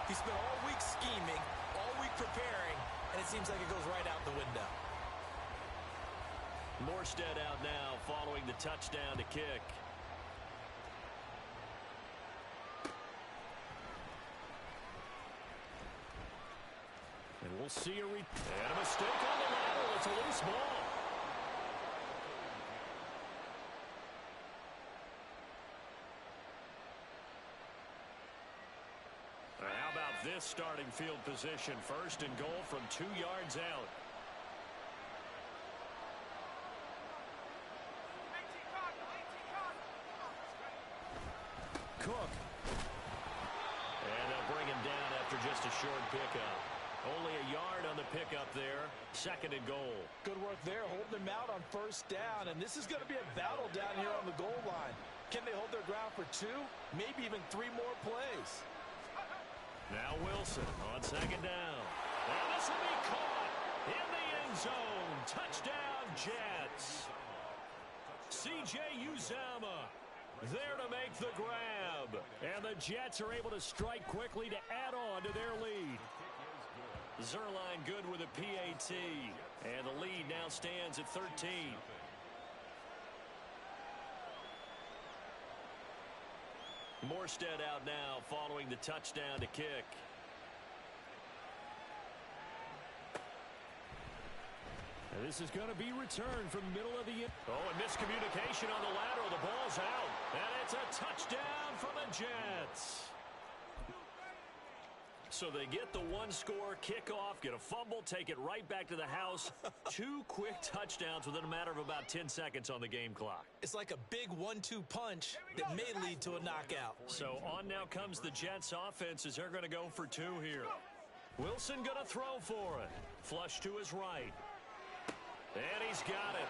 He spent all week scheming, all week preparing, and it seems like it goes right out the window. Morstead out now following the touchdown to kick. And we'll see and a mistake on the lateral. It's a loose ball. How about this starting field position? First and goal from 2 yards out. Cook. And they'll bring him down after just a short pickup. Only a yard on the pickup there. Second and goal. Good work there, holding him out on first down. And this is going to be a battle down here on the goal line. Can they hold their ground for 2, maybe even 3 more plays? Now Wilson on second down. And this will be caught in the end zone. Touchdown, Jets. C.J. Uzomah there to make the grab. And the Jets are able to strike quickly to add on to their lead. Zerline good with a PAT. And the lead now stands at 13. Morstead out now following the touchdown to kick. And this is going to be returned from the middle of the... Oh, and miscommunication on the lateral. The ball's out. And it's a touchdown for the Jets. So they get the one-score kickoff, get a fumble, take it right back to the house. 2 quick touchdowns within a matter of about 10 seconds on the game clock. It's like a big 1-2 punch that may lead to a knockout. So on now comes the Jets offense as they're going to go for 2 here. Wilson going to throw for it. Flush to his right. And he's got it.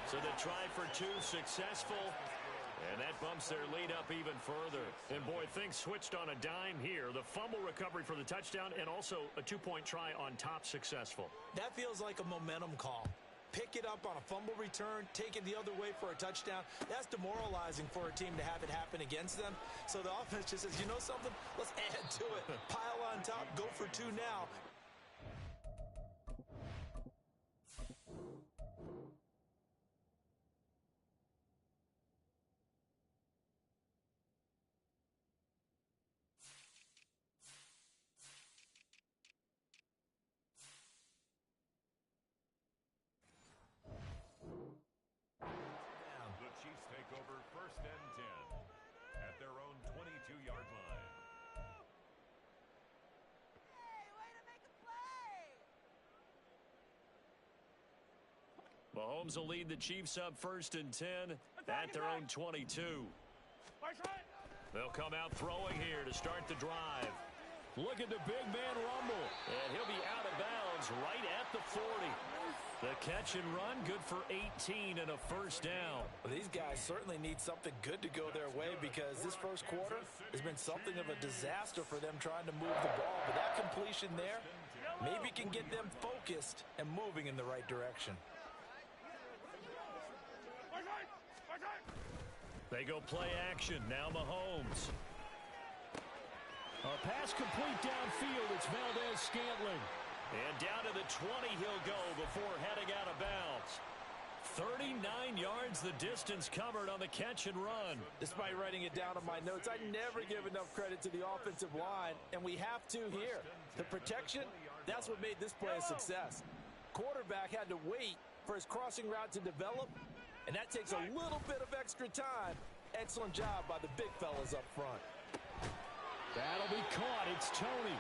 So the try for 2 successful. And that bumps their lead up even further. And, boy, things switched on a dime here. The fumble recovery for the touchdown and also a 2-point try on top successful. That feels like a momentum call. Pick it up on a fumble return, take it the other way for a touchdown. That's demoralizing for a team to have it happen against them. So the offense just says, you know something? Let's add to it. Pile on top, go for 2 now. Mahomes will lead the Chiefs up first and 10 at their own 22. They'll come out throwing here to start the drive. Look at the big man rumble. And he'll be out of bounds right at the 40. The catch and run, good for 18 and a first down. Well, these guys certainly need something good to go their way because this first quarter has been something of a disaster for them trying to move the ball. But that completion there maybe can get them focused and moving in the right direction. They go play action. Now Mahomes. A pass complete downfield. It's Valdez-Scantling. And down to the 20 he'll go before heading out of bounds. 39 yards the distance covered on the catch and run. Despite writing it down on my notes, I never give enough credit to the offensive line, and we have to here. The protection, that's what made this play a success. Quarterback had to wait for his crossing route to develop, and that takes a little bit of extra time. Excellent job by the big fellas up front. That'll be caught. It's Tony.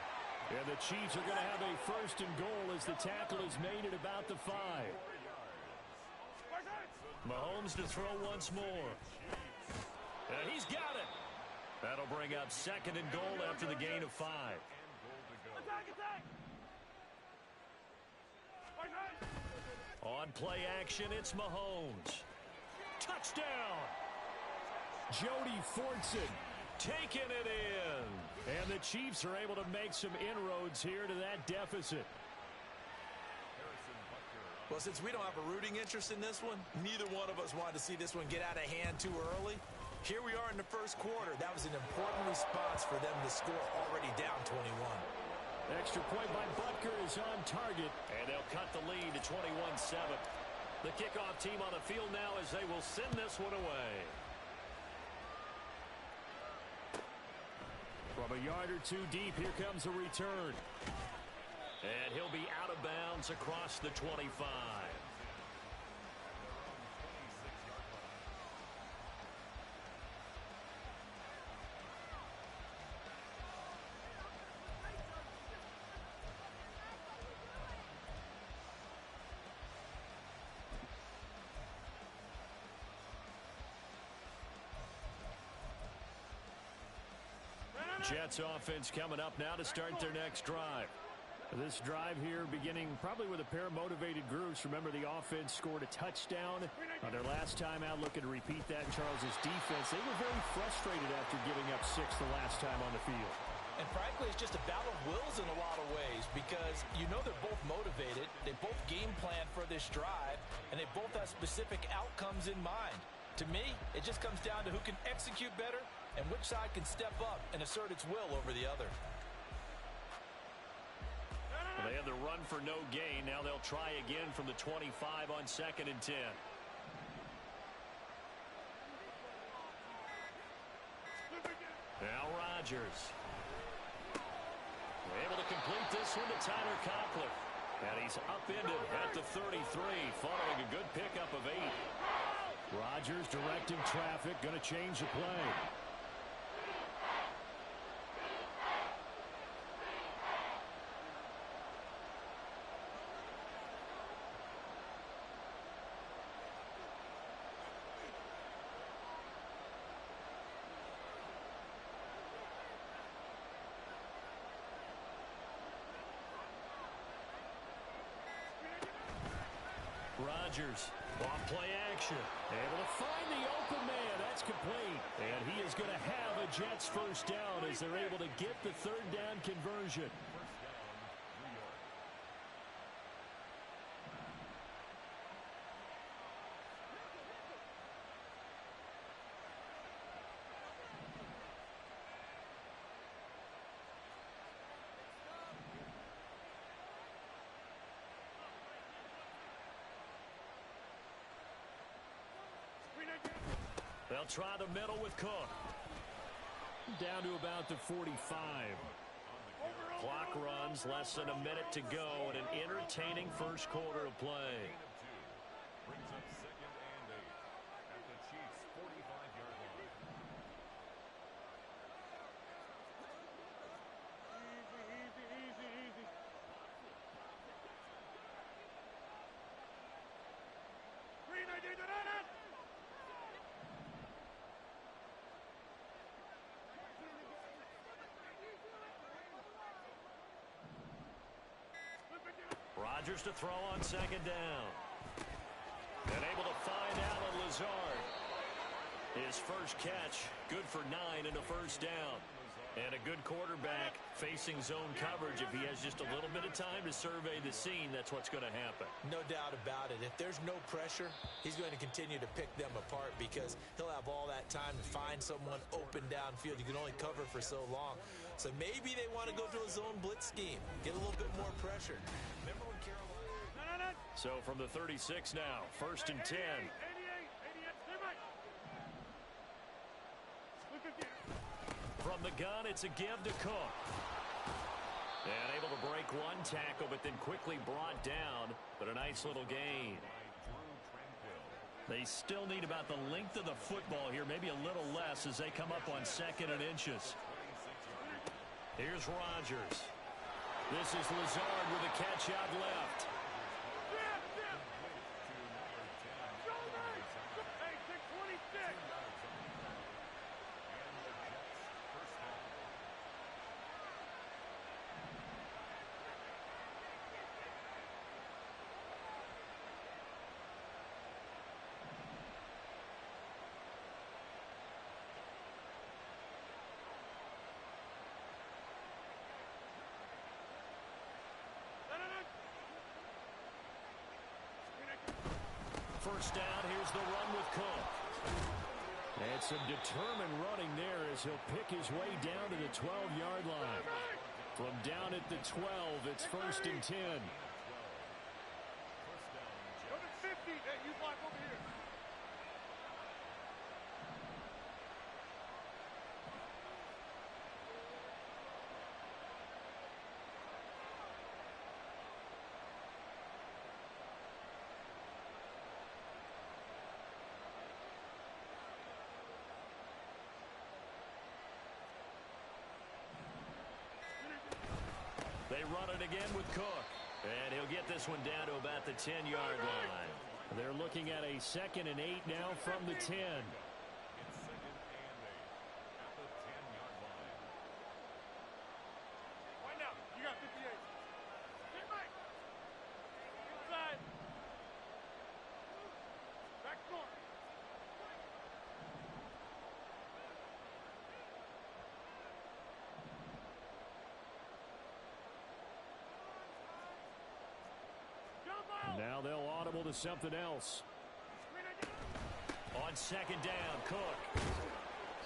And the Chiefs are going to have a first and goal as the tackle is made at about the 5. Mahomes to throw once more. And he's got it. That'll bring up second and goal after the gain of 5. On play action, it's Mahomes. Touchdown! Jody Fortson taking it in. And the Chiefs are able to make some inroads here to that deficit. Well, since we don't have a rooting interest in this one, neither one of us wanted to see this one get out of hand too early. Here we are in the first quarter. That was an important response for them to score already down 21. Extra point by Butker is on target, and they'll cut the lead to 21-7. The kickoff team on the field now as they will send this one away. From a yard or two deep, here comes a return. And he'll be out of bounds across the 25. Jets offense coming up now to start their next drive. This drive here beginning probably with a pair of motivated groups. Remember, the offense scored a touchdown on their last time out, looking to repeat that in Charles's defense. They were very frustrated after giving up 6 the last time on the field. And frankly, it's just a battle of wills in a lot of ways because you know they're both motivated. They both game plan for this drive, and they both have specific outcomes in mind. To me, it just comes down to who can execute better and which side can step up and assert its will over the other. Well, they had the run for no gain. Now they'll try again from the 25 on 2nd and 10. Now Rodgers. Able to complete this one to Tyler Conklin. And he's upended at the 33 following a good pickup of 8. Rodgers directing traffic, going to change the play. Rodgers on play action. Able to find the open man. That's complete. And he is going to have a Jets first down as they're able to get the 3rd down conversion. They'll try the middle with Cook. Down to about the 45. Clock runs, less than a minute to go, and an entertaining first quarter of play. Brings up 2nd and 8 at the Chiefs' 45-yard line. Easy. Green ID to that. Rodgers to throw on 2nd down. And able to find Allen Lazard. His first catch, good for 9 and a first down. And a good quarterback facing zone coverage. If he has just a little bit of time to survey the scene, that's what's going to happen. No doubt about it. If there's no pressure, he's going to continue to pick them apart because he'll have all that time to find someone open downfield. You can only cover for so long. So maybe they want to go to a zone blitz scheme, get a little bit more pressure. Remember when Carolina... So from the 36 now, 1st and 10. From the gun, it's a give to Cook. And able to break one tackle, but then quickly brought down. But a nice little gain. They still need about the length of the football here, maybe a little less as they come up on 2nd and inches. Here's Rodgers. This is Lazard with a catch out left. First down, here's the run with Cook. And some determined running there as he'll pick his way down to the 12-yard line. From down at the 12, it's 1st and 10. Number 50, hey, you block over here. They run it again with Cook. And he'll get this one down to about the 10-yard line. They're looking at a 2nd and 8 now from the 10. It's 2nd and 8 at the 10-yard line. Right now, you got 58. Get Mike. Inside. Back north. Now they'll audible to something else. On 2nd down, Cook.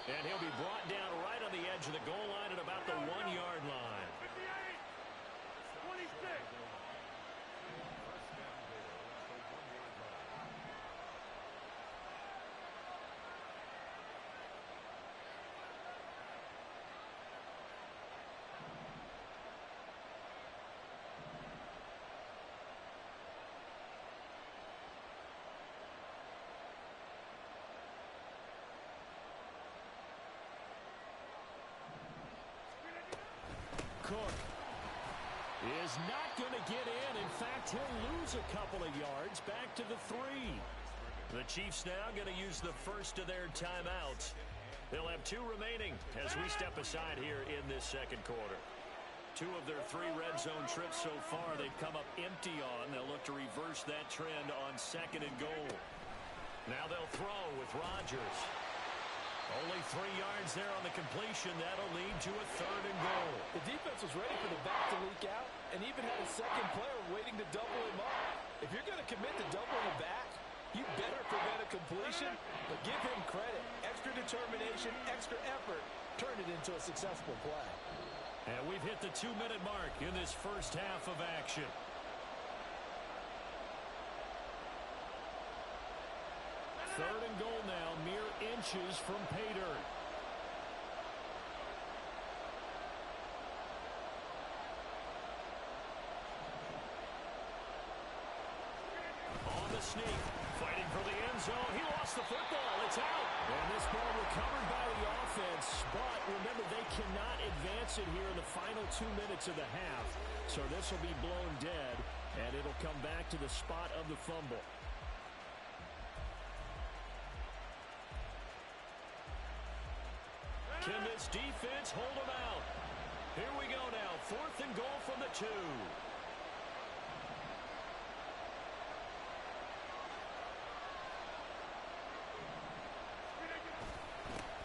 And he'll be brought down right on the edge of the goal line at about the 1-yard line. 58, 26. Cook is not going to get in. In fact, he'll lose a couple of yards back to the 3. The Chiefs now going to use the first of their timeouts. They'll have 2 remaining as we step aside here in this 2nd quarter. 2 of their 3 red zone trips so far they've come up empty on. They'll look to reverse that trend on 2nd and goal. Now they'll throw with Rodgers. Only 3 yards there on the completion. That'll lead to a 3rd and goal. The defense was ready for the back to leak out and even had a second player waiting to double him up. If you're going to commit to doubling the back, you better prevent a completion, but give him credit. Extra determination, extra effort, turn it into a successful play. And we've hit the 2-minute mark in this first half of action. Third and goal now, mere inches from pay dirt. On the sneak, fighting for the end zone. He lost the football. It's out. And this ball recovered by the offense. But remember, they cannot advance it here in the final 2 minutes of the half. So this will be blown dead, and it'll come back to the spot of the fumble. Can this defense hold them out? Here we go now. 4th and goal from the 2.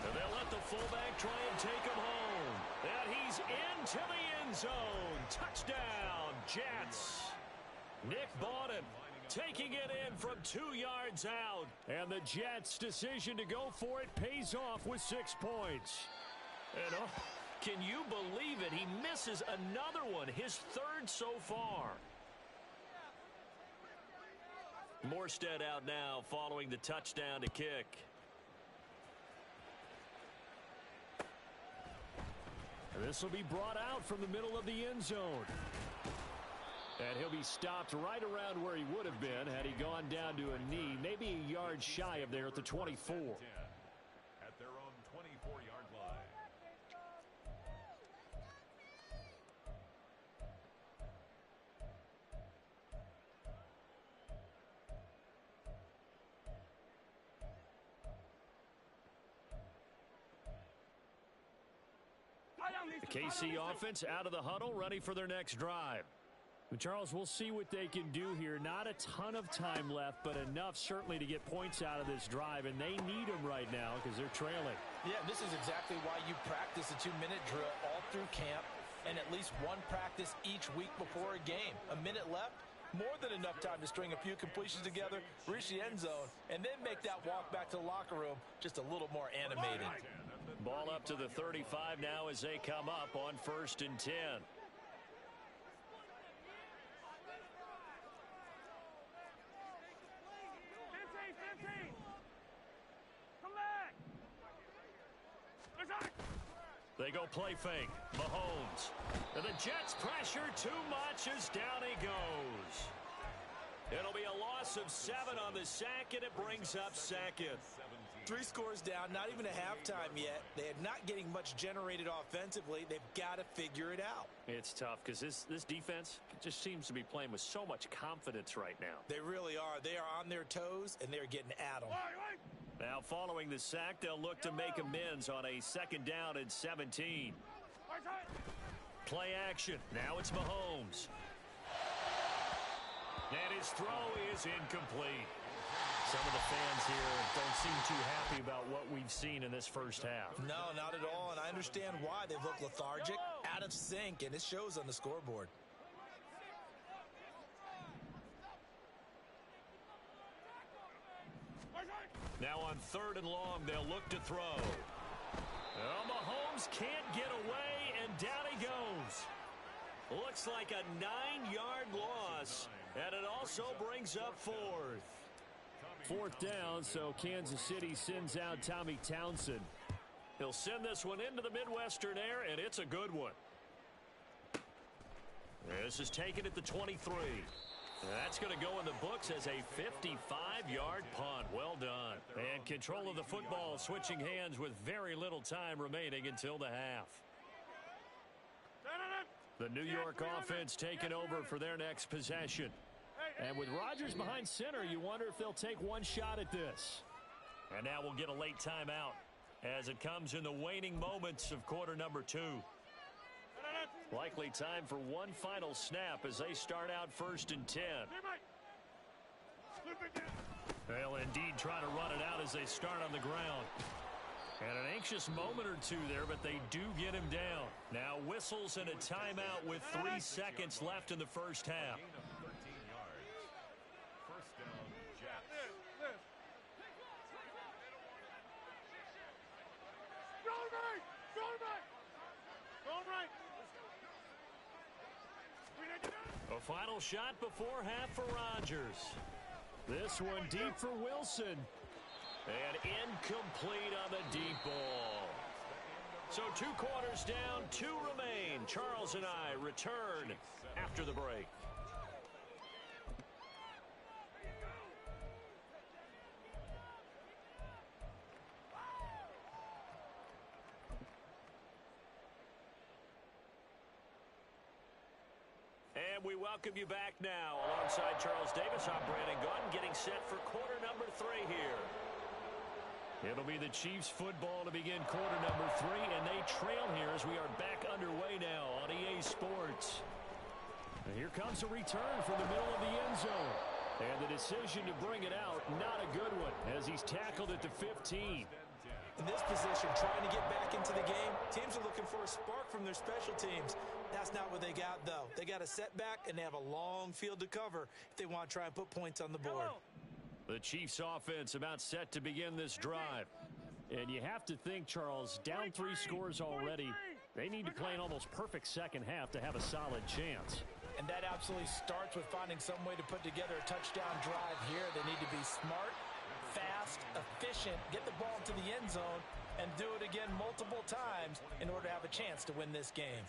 And they'll let the fullback try and take him home. And he's into the end zone. Touchdown, Jets. Nick Bawden taking it in from 2 yards out. And the Jets' decision to go for it pays off with 6 points. And can you believe it? He misses another one, his 3rd so far. Morstead out now following the touchdown to kick. This will be brought out from the middle of the end zone. And he'll be stopped right around where he would have been had he gone down to a knee, maybe a yard shy of there at the 24. At their own 24-yard line. The KC offense out of the huddle, ready for their next drive. But Charles, we'll see what they can do here. Not a ton of time left, but enough certainly to get points out of this drive, and they need them right now because they're trailing. Yeah, this is exactly why you practice a 2-minute drill all through camp and at least one practice each week before a game. A minute left, More than enough time to string a few completions together, reach the end zone, and then make that walk back to the locker room just a little more animated. Ball up to the 35 now as they come up on 1st and 10. They go play fake. Mahomes. And the Jets pressure too much as down he goes. It'll be a loss of 7 on the sack, and it brings up 2nd. 3 scores down, not even a halftime yet. They are not getting much generated offensively. They've got to figure it out. It's tough because this defense just seems to be playing with so much confidence right now. They really are. They are on their toes, and they're getting at them. Now, following the sack, they'll look to make amends on a 2nd down and 17. Play action. Now it's Mahomes. And his throw is incomplete. Some of the fans here don't seem too happy about what we've seen in this first half. No, not at all, and I understand why. They look lethargic, out of sync, and it shows on the scoreboard. Now on 3rd and long, they'll look to throw. Well, Mahomes can't get away, and down he goes. Looks like a 9-yard loss, and it also brings up 4th. 4th down, so Kansas City sends out Tommy Townsend. He'll send this one into the Midwestern air, and it's a good one. This is taken at the 23. That's going to go in the books as a 55-yard punt. Well done. And control of the football switching hands with very little time remaining until the half. The New York offense taking over for their next possession. And with Rodgers behind center, you wonder if they'll take one shot at this. And now we'll get a late timeout as it comes in the waning moments of quarter number 2. Likely time for one final snap as they start out 1st and 10. They'll indeed try to run it out as they start on the ground. And an anxious moment or two there, but they do get him down. Now whistles and a timeout with 3 seconds left in the first half. A final shot before half for Rodgers. This one deep for Wilson. And incomplete on the deep ball. So 2 quarters down, 2 remain. Charles and I return after the break. And we welcome you back now. Alongside Charles Davis, I'm Brandon Gunn, getting set for quarter number 3 here. It'll be the Chiefs football to begin quarter number 3, and they trail here as we are back underway now on EA Sports. And here comes a return from the middle of the end zone. And the decision to bring it out, not a good one, as he's tackled at the 15. In this position, trying to get back into the game, teams are looking for a spark from their special teams. That's not what they got, though. They got a setback, and they have a long field to cover if they want to try and put points on the board. The Chiefs offense about set to begin this drive. And you have to think, Charles, down 3 scores already. They need to play an almost perfect second half to have a solid chance. And that absolutely starts with finding some way to put together a touchdown drive here. They need to be smart, fast, efficient, get the ball to the end zone, and do it again multiple times in order to have a chance to win this game.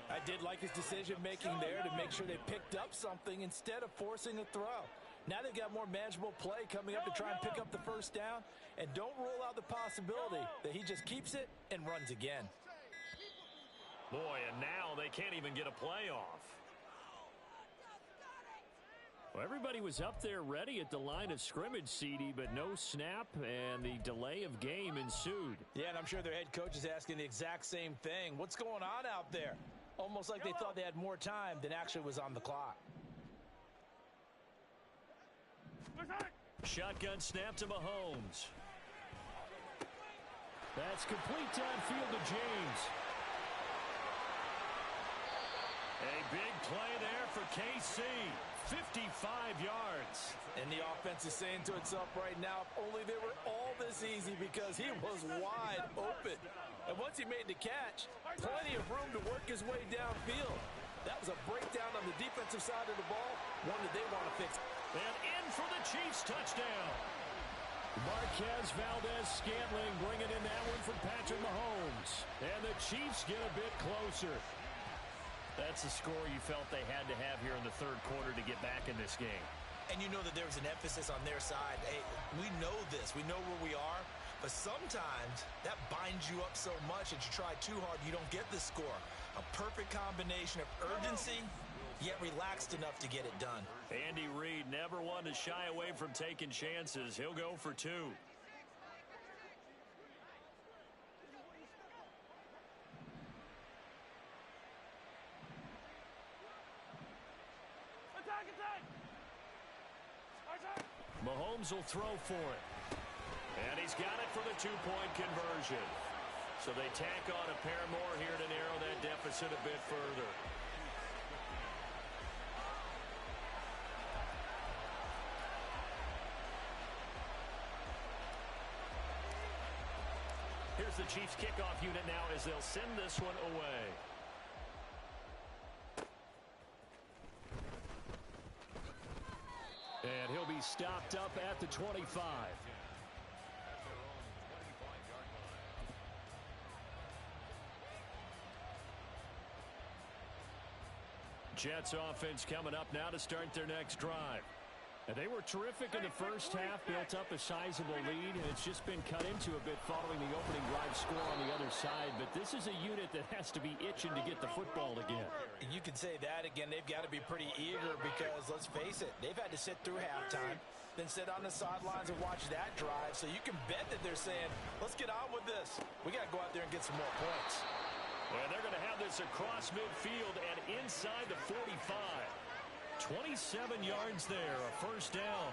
I did like his decision-making there to make sure they picked up something instead of forcing a throw. Now they've got more manageable play coming up to try and pick up the first down. And don't rule out the possibility that he just keeps it and runs again. Boy, and now they can't even get a play off. Well, everybody was up there ready at the line of scrimmage, CD, but no snap, and the delay of game ensued. Yeah, and I'm sure their head coach is asking the exact same thing. What's going on out there? Almost like they thought they had more time than actually was on the clock. Shotgun snap to Mahomes. That's complete downfield to James. A big play there for KC. 55 yards. And the offense is saying to itself right now, if only they were all this easy, because he was wide open. And once he made the catch, plenty of room to work his way downfield. That was a breakdown on the defensive side of the ball, one that they want to fix. And in for the Chiefs touchdown. Marquez Valdez-Scantling bringing in that one from Patrick Mahomes. And the Chiefs get a bit closer. That's the score you felt they had to have here in the third quarter to get back in this game. And you know that there was an emphasis on their side. Hey, we know this. We know where we are. But sometimes that binds you up so much that you try too hard, you don't get the score. A perfect combination of urgency, yet relaxed enough to get it done. Andy Reid never one to shy away from taking chances. He'll go for two. Mahomes will throw for it. And he's got it for the two-point conversion. So they tack on a pair more here to narrow that deficit a bit further. Here's the Chiefs kickoff unit now as they'll send this one away. And he'll be stopped up at the 25. Jets offense coming up now to start their next drive. And they were terrific in the first half, built up a sizable lead, and it's just been cut into a bit following the opening drive score on the other side. But this is a unit that has to be itching to get the football again. And you can say that again. They've got to be pretty eager because, let's face it, they've had to sit through halftime, then sit on the sidelines and watch that drive. So you can bet that they're saying, let's get on with this. We got to go out there and get some more points. And they're going to have this across midfield and inside the 45. 27 yards there, a first down.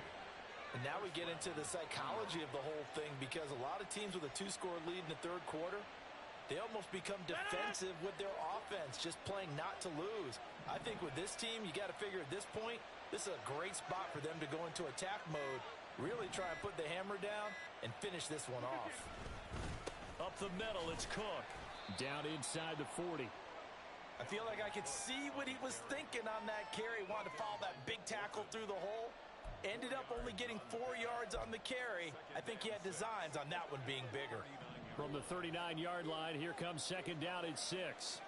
And now we get into the psychology of the whole thing, because a lot of teams with a two-score lead in the third quarter, they almost become defensive with their offense, just playing not to lose. I think with this team, you got to figure at this point, this is a great spot for them to go into attack mode, really try and put the hammer down and finish this one off. Up the middle, it's Cook. Down inside the 40. I feel like I could see what he was thinking on that carry. Wanted to follow that big tackle through the hole. Ended up only getting 4 yards on the carry. I think he had designs on that one being bigger. From the 39-yard line, here comes second down at 6.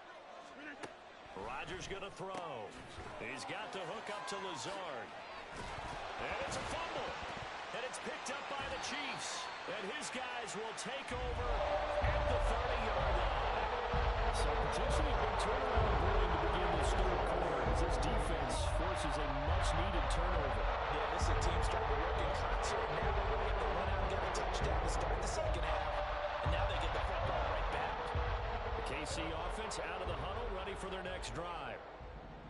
Rodgers going to throw. He's got to hook up to Lazard. And it's a fumble. And it's picked up by the Chiefs. And his guys will take over at the 30-yard line. So potentially a big turnaround going to begin this third quarter as this defense forces a much-needed turnover. Yeah, this is a team starting to work in concert now. They went out and got a touchdown to start the second half, and now they get the football right back. The KC offense out of the huddle, ready for their next drive.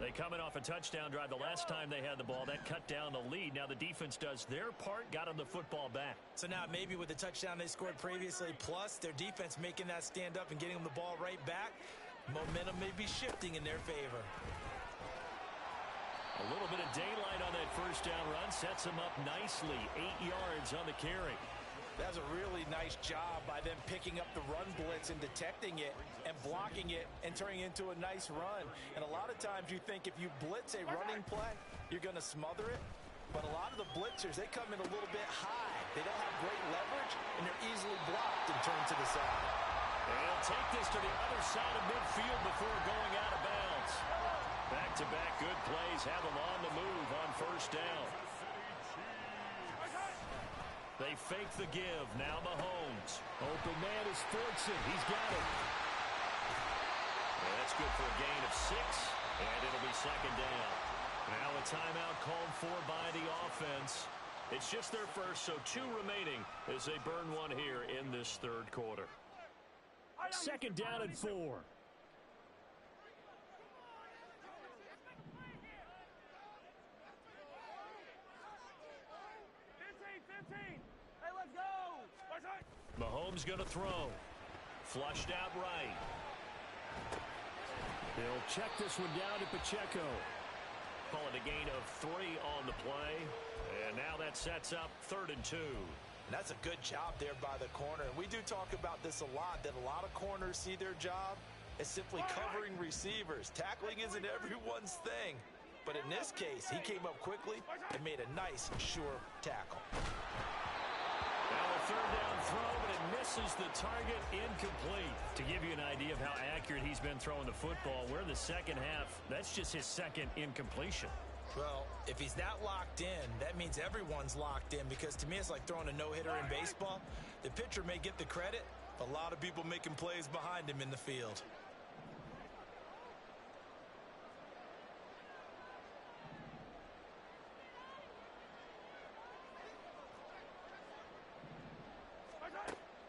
They come in off a touchdown drive the last time they had the ball. That cut down the lead. Now the defense does their part, got them the football back. So now maybe with the touchdown they scored previously, plus their defense making that stand up and getting them the ball right back, momentum may be shifting in their favor. A little bit of daylight on that first down run sets them up nicely. 8 yards on the carry. That's a really nice job by them picking up the run blitz and detecting it and blocking it and turning it into a nice run. And a lot of times you think if you blitz a running play, you're going to smother it. But a lot of the blitzers, they come in a little bit high. They don't have great leverage, and they're easily blocked and turned to the side. And he'll take this to the other side of midfield before going out of bounds. Back-to-back good plays have them on the move on first down. They fake the give. Now Mahomes. Open man is Fortson. He's got it. And that's good for a gain of 6. And it'll be second down. Now a timeout called for by the offense. It's just their first, so 2 remaining as they burn one here in this third quarter. Second down and 4. 15. Hey, let's go. Mahomes going to throw. Flushed out right. He'll check this one down to Pacheco. Call it a gain of 3 on the play. And now that sets up 3rd and 2. And that's a good job there by the corner. And we do talk about this a lot, that a lot of corners see their job as simply covering receivers. Tackling isn't everyone's thing. But in this case, he came up quickly and made a nice, sure tackle. Now a 3rd down throw, but it misses the target, incomplete. To give you an idea of how accurate he's been throwing the football, we're in the second half. That's just his 2nd incompletion. Well, if he's not locked in, that means everyone's locked in, because to me it's like throwing a no-hitter in baseball. The pitcher may get the credit, but a lot of people making plays behind him in the field.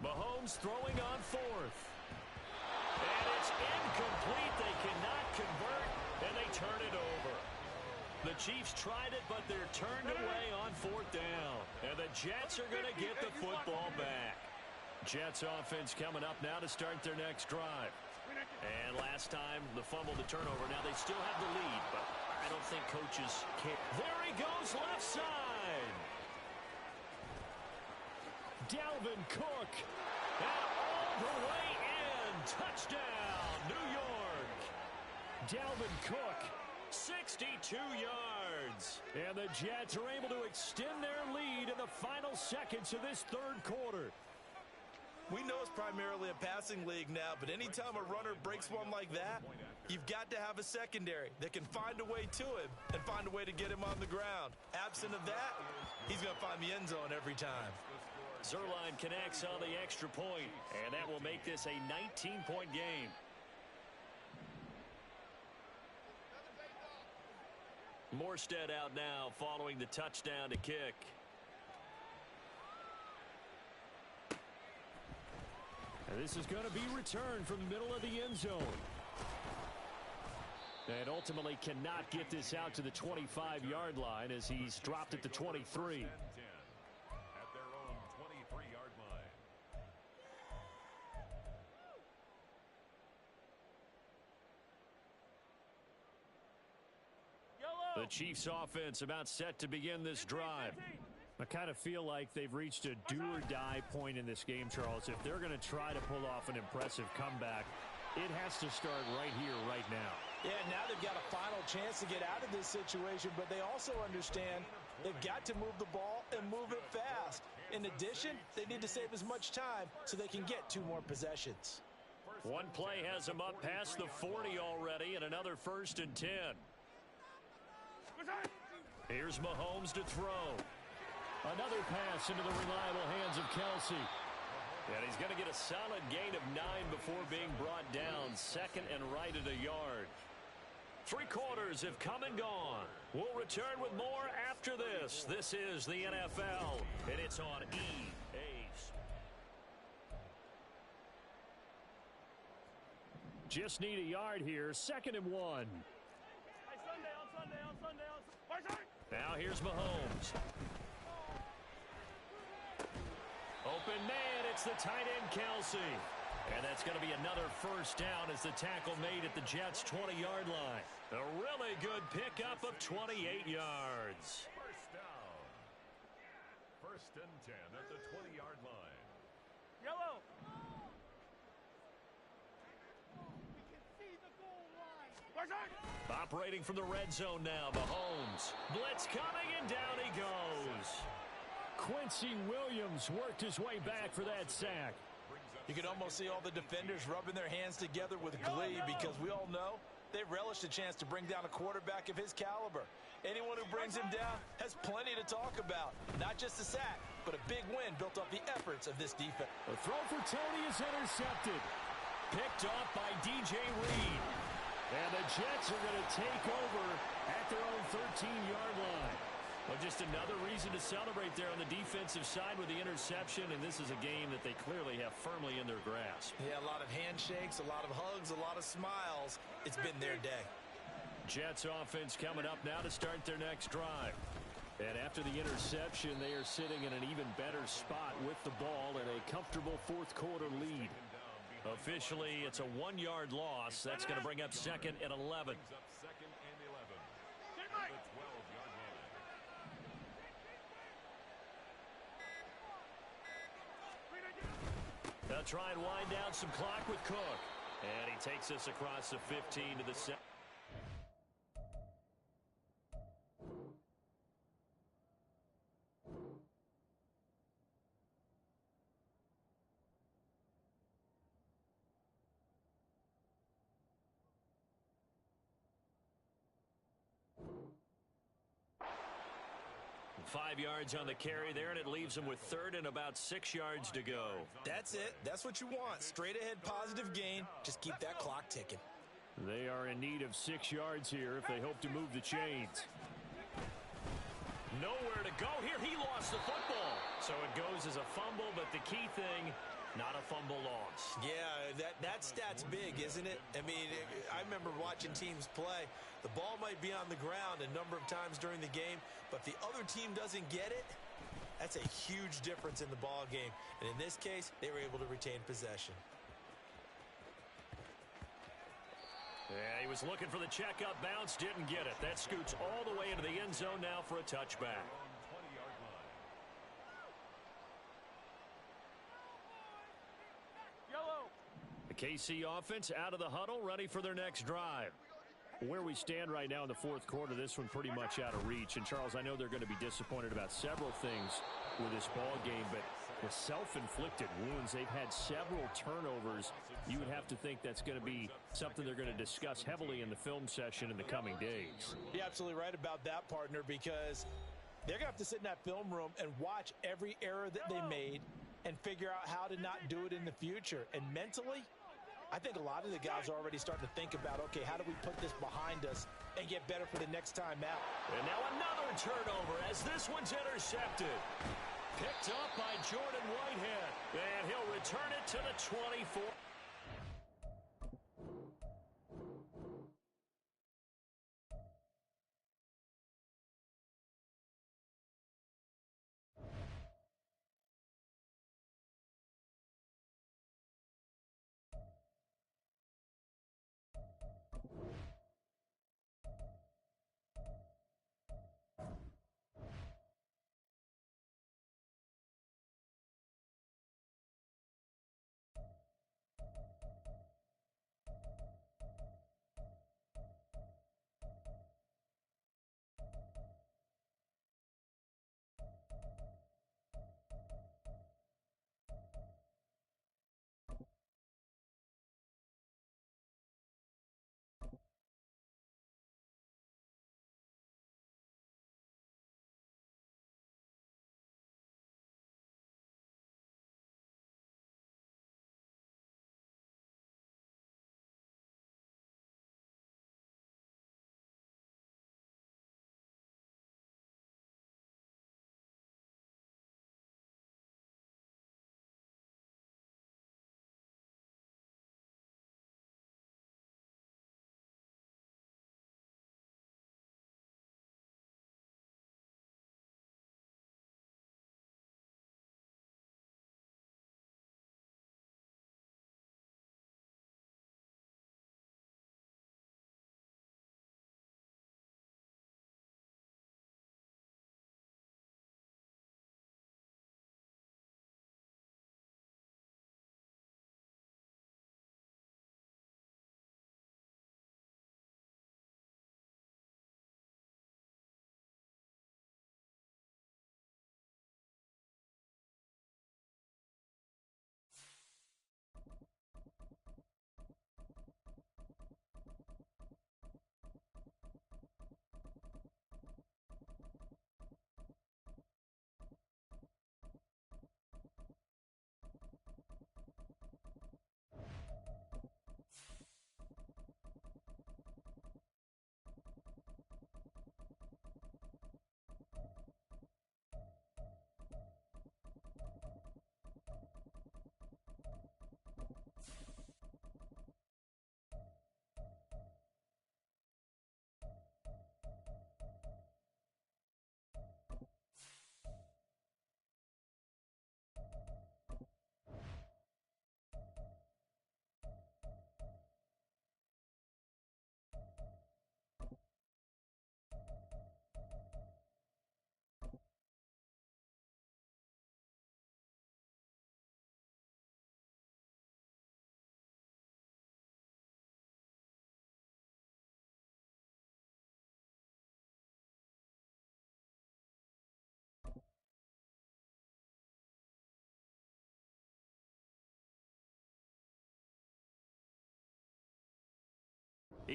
Mahomes throwing on 4th. And it's incomplete. They cannot convert, and they turn it over. The Chiefs tried it, but they're turned away on 4th down. And the Jets are going to get the football back. Jets offense coming up now to start their next drive. And last time, the fumble, the turnover. Now they still have the lead, but I don't think coaches care. There he goes, left side. Dalvin Cook. And all the way in. Touchdown, New York. Dalvin Cook, 62 yards. And the Jets are able to extend their lead in the final seconds of this 3rd quarter. We know it's primarily a passing league now, but anytime a runner breaks one like that, you've got to have a secondary that can find a way to him and find a way to get him on the ground. Absent of that, he's going to find the end zone every time. Zerline connects on the extra point, and that will make this a 19-point game. Morstead out now following the touchdown to kick. And this is going to be returned from the middle of the end zone. And ultimately cannot get this out to the 25-yard line as he's dropped at the 23. At their own 23-yard line. The Chiefs offense about set to begin this drive. I kind of feel like they've reached a do-or-die point in this game, Charles. If they're going to try to pull off an impressive comeback, it has to start right here, right now. Yeah, now they've got a final chance to get out of this situation, but they also understand they've got to move the ball and move it fast. In addition, they need to save as much time so they can get 2 more possessions. One play has them up past the 40 already, and another 1st and 10. Here's Mahomes to throw. Another pass into the reliable hands of Kelsey. And he's going to get a solid gain of 9 before being brought down. 2nd and right at a yard. 3 quarters have come and gone. We'll return with more after this. This is the NFL, and it's on EA. Just need a yard here. 2nd and 1. Now here's Mahomes. Open man, it's the tight end, Kelsey. And that's going to be another 1st down as the tackle made at the Jets' 20-yard line. A really good pickup of 28 yards. 1st down. 1st and 10 at the 20-yard line. Yellow. Operating from the red zone now, Mahomes. Blitz coming, and down he goes. Quincy Williams worked his way back for that sack. You can almost see all the defenders rubbing their hands together with glee, because we all know they relish the chance to bring down a quarterback of his caliber. Anyone who brings him down has plenty to talk about. Not just a sack, but a big win built off the efforts of this defense. The throw for Tony is intercepted. Picked off by DJ Reed. And the Jets are going to take over at their own 13-yard line. Well, just another reason to celebrate there on the defensive side with the interception, and this is a game that they clearly have firmly in their grasp. Yeah, a lot of handshakes, a lot of hugs, a lot of smiles. It's been their day. Jets offense coming up now to start their next drive. And after the interception, they are sitting in an even better spot with the ball and a comfortable 4th quarter lead. Officially, it's a 1-yard loss. That's going to bring up 2nd and 11. Brings up 2nd and 11. At the 12-yard line. They'll try and wind down some clock with Cook. And he takes us across the 15 to the 7. 5 yards on the carry there, and it leaves him with 3rd and about 6 yards to go. That's it. That's what you want. Straight ahead positive gain. Just keep that clock ticking. They are in need of 6 yards here if they hope to move the chains. Nowhere to go here. He lost the football. So it goes as a fumble, but the key thing, not a fumble loss. Yeah, that stat's big, isn't it? I mean, I remember watching teams play. The ball might be on the ground a number of times during the game, but if the other team doesn't get it, that's a huge difference in the ball game. And in this case, they were able to retain possession. Yeah, he was looking for the checkup bounce, didn't get it. That scoots all the way into the end zone now for a touchback. 20-yard line. Yellow. The KC offense out of the huddle, ready for their next drive. Where we stand right now in the 4th quarter, this one pretty much out of reach. And, Charles, I know they're going to be disappointed about several things with this ball game, but the self-inflicted wounds, they've had several turnovers. You would have to think that's going to be something they're going to discuss heavily in the film session in the coming days. You're absolutely right about that, partner, because they're going to have to sit in that film room and watch every error that they made and figure out how to not do it in the future. And mentally, I think a lot of the guys are already starting to think about, okay, how do we put this behind us and get better for the next time out? And now another turnover as this one's intercepted. Picked up by Jordan Whitehead. And he'll return it to the 24.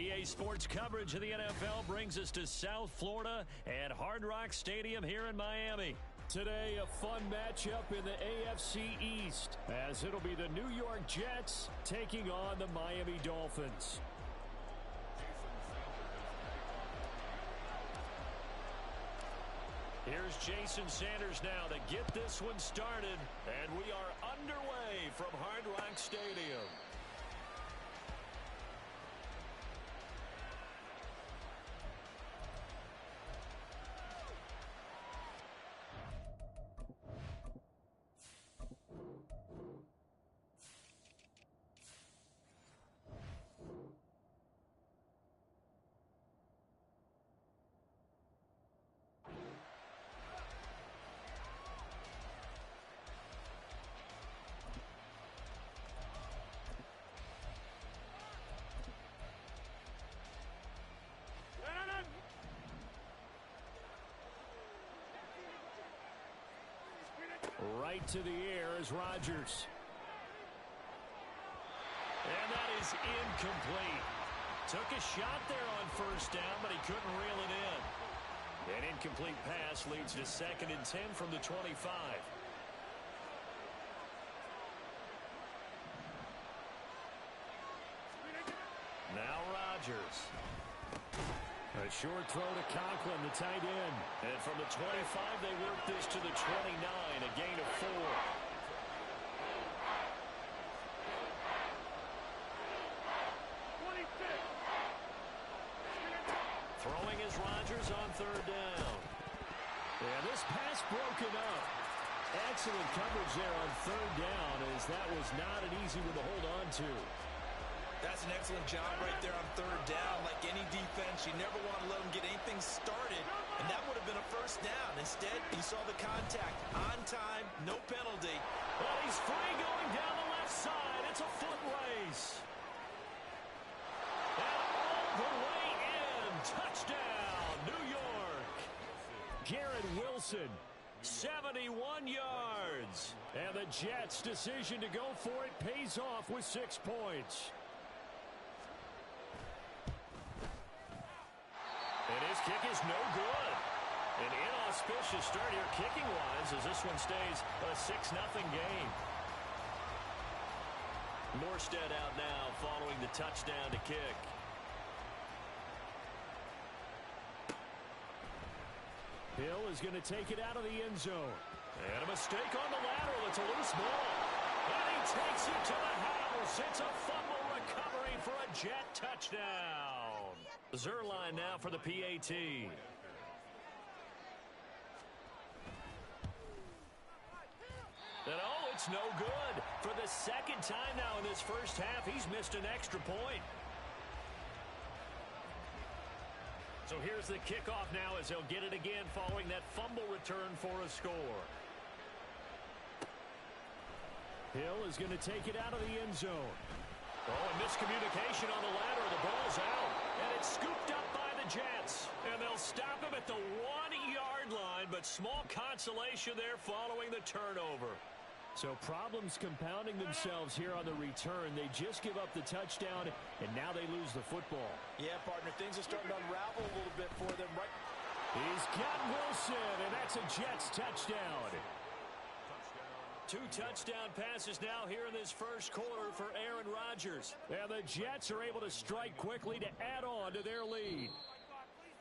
EA Sports coverage of the NFL brings us to South Florida at Hard Rock Stadium here in Miami. Today, a fun matchup in the AFC East, as it'll be the New York Jets taking on the Miami Dolphins. Here's Jason Sanders now to get this one started, and we are underway from Hard Rock Stadium. Right to the air is Rodgers. And that is incomplete. Took a shot there on first down, but he couldn't reel it in. An incomplete pass leads to 2nd and 10 from the 25. Now Rodgers. A short throw to Conklin, the tight end. And from the 25, they work this to the 29, a gain of 4. Throwing is Rodgers on 3rd down. And this pass broken up. Excellent coverage there on 3rd down, as that was not an easy one to hold on to. That's an excellent job right there on 3rd down. Like any defense, you never want to let them get anything started, and that would have been a first down. Instead, you saw the contact on time, no penalty. Well, he's free going down the left side. It's a foot race. And all the way in. Touchdown, New York. Garrett Wilson, 71 yards. And the Jets' decision to go for it pays off with 6 points. And his kick is no good. An inauspicious start here kicking-wise as this one stays a 6-0 game. Morstead out now following the touchdown to kick. Hill is going to take it out of the end zone. And a mistake on the lateral. It's a loose ball. And he takes it to the house. It's a fumble recovery for a Jet touchdown. Zerline now for the PAT. And oh, it's no good. For the 2nd time now in this first half, he's missed an extra point. So here's the kickoff now as he'll get it again following that fumble return for a score. Hill is going to take it out of the end zone. Oh, a miscommunication on the lateral. The ball's out. And it's scooped up by the Jets. And they'll stop him at the 1-yard line, but small consolation there following the turnover. So problems compounding themselves here on the return. They just give up the touchdown, and now they lose the football. Yeah, partner, things are starting to unravel a little bit for them. Right. He's got Wilson, and that's a Jets touchdown. 2 touchdown passes now here in this first quarter for Aaron Rodgers. And the Jets are able to strike quickly to add on to their lead.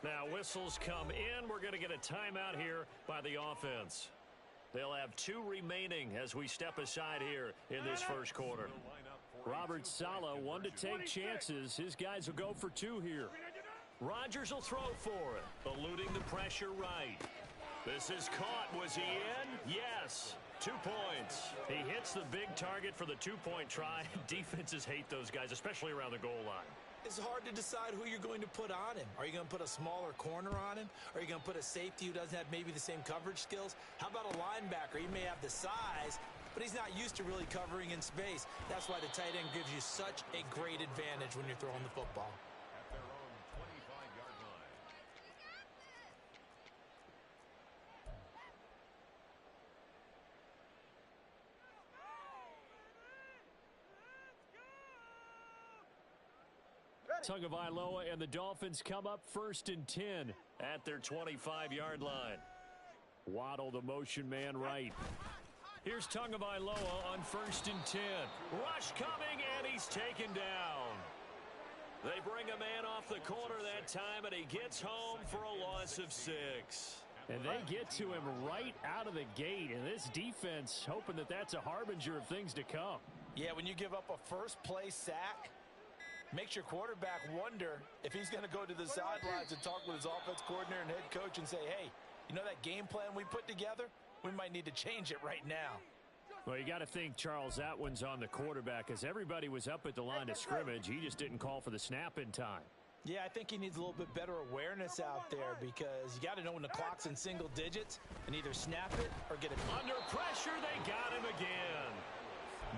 Now whistles come in. We're going to get a timeout here by the offense. They'll have 2 remaining as we step aside here in this first quarter. Robert Saleh, one to take chances. His guys will go for 2 here. Rodgers will throw for it, eluding the pressure right. This is caught. Was he in? Yes. 2 points. He hits the big target for the 2-point try. Defenses hate those guys, especially around the goal line. It's hard to decide who you're going to put on him. Are you going to put a smaller corner on him? Are you going to put a safety who doesn't have maybe the same coverage skills? How about a linebacker? He may have the size, but he's not used to really covering in space. That's why the tight end gives you such a great advantage when you're throwing the football. At their own 25-yard line. Tagovailoa and the Dolphins come up 1st and 10 at their 25-yard line. Waddle, the motion man, right. Here's Tagovailoa on 1st and 10. Rush coming, and he's taken down. They bring a man off the corner that time, and he gets home for a loss of 6. And they get to him right out of the gate, and this defense hoping that that's a harbinger of things to come. Yeah, when you give up a first-play sack, makes your quarterback wonder if he's going to go to the sidelines and talk with his offense coordinator and head coach and say, hey, you know that game plan we put together? We might need to change it right now. Well, you got to think Charles Atwin's on the quarterback as everybody was up at the line of scrimmage. He just didn't call for the snap in time. Yeah, I think he needs a little bit better awareness out there because you got to know when the clock's in single digits and either snap it or get it. Under pressure, they got him again.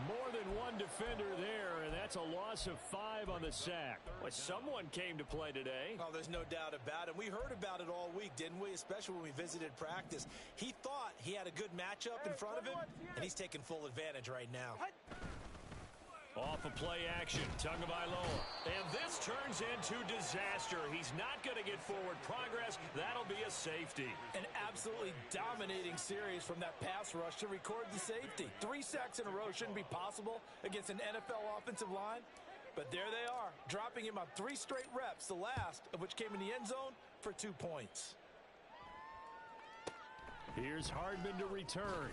More than one defender there, and that's a loss of 5 on the sack. Well, someone came to play today. Oh, there's no doubt about it. We heard about it all week, didn't we? Especially when we visited practice. He thought he had a good matchup in front of him, and he's taking full advantage right now. Off of play action, Tagovailoa. And this turns into disaster. He's not going to get forward progress. That'll be a safety. An absolutely dominating series from that pass rush to record the safety. 3 sacks in a row shouldn't be possible against an NFL offensive line. But there they are, dropping him on 3 straight reps, the last of which came in the end zone for 2 points. Here's Hardman to return.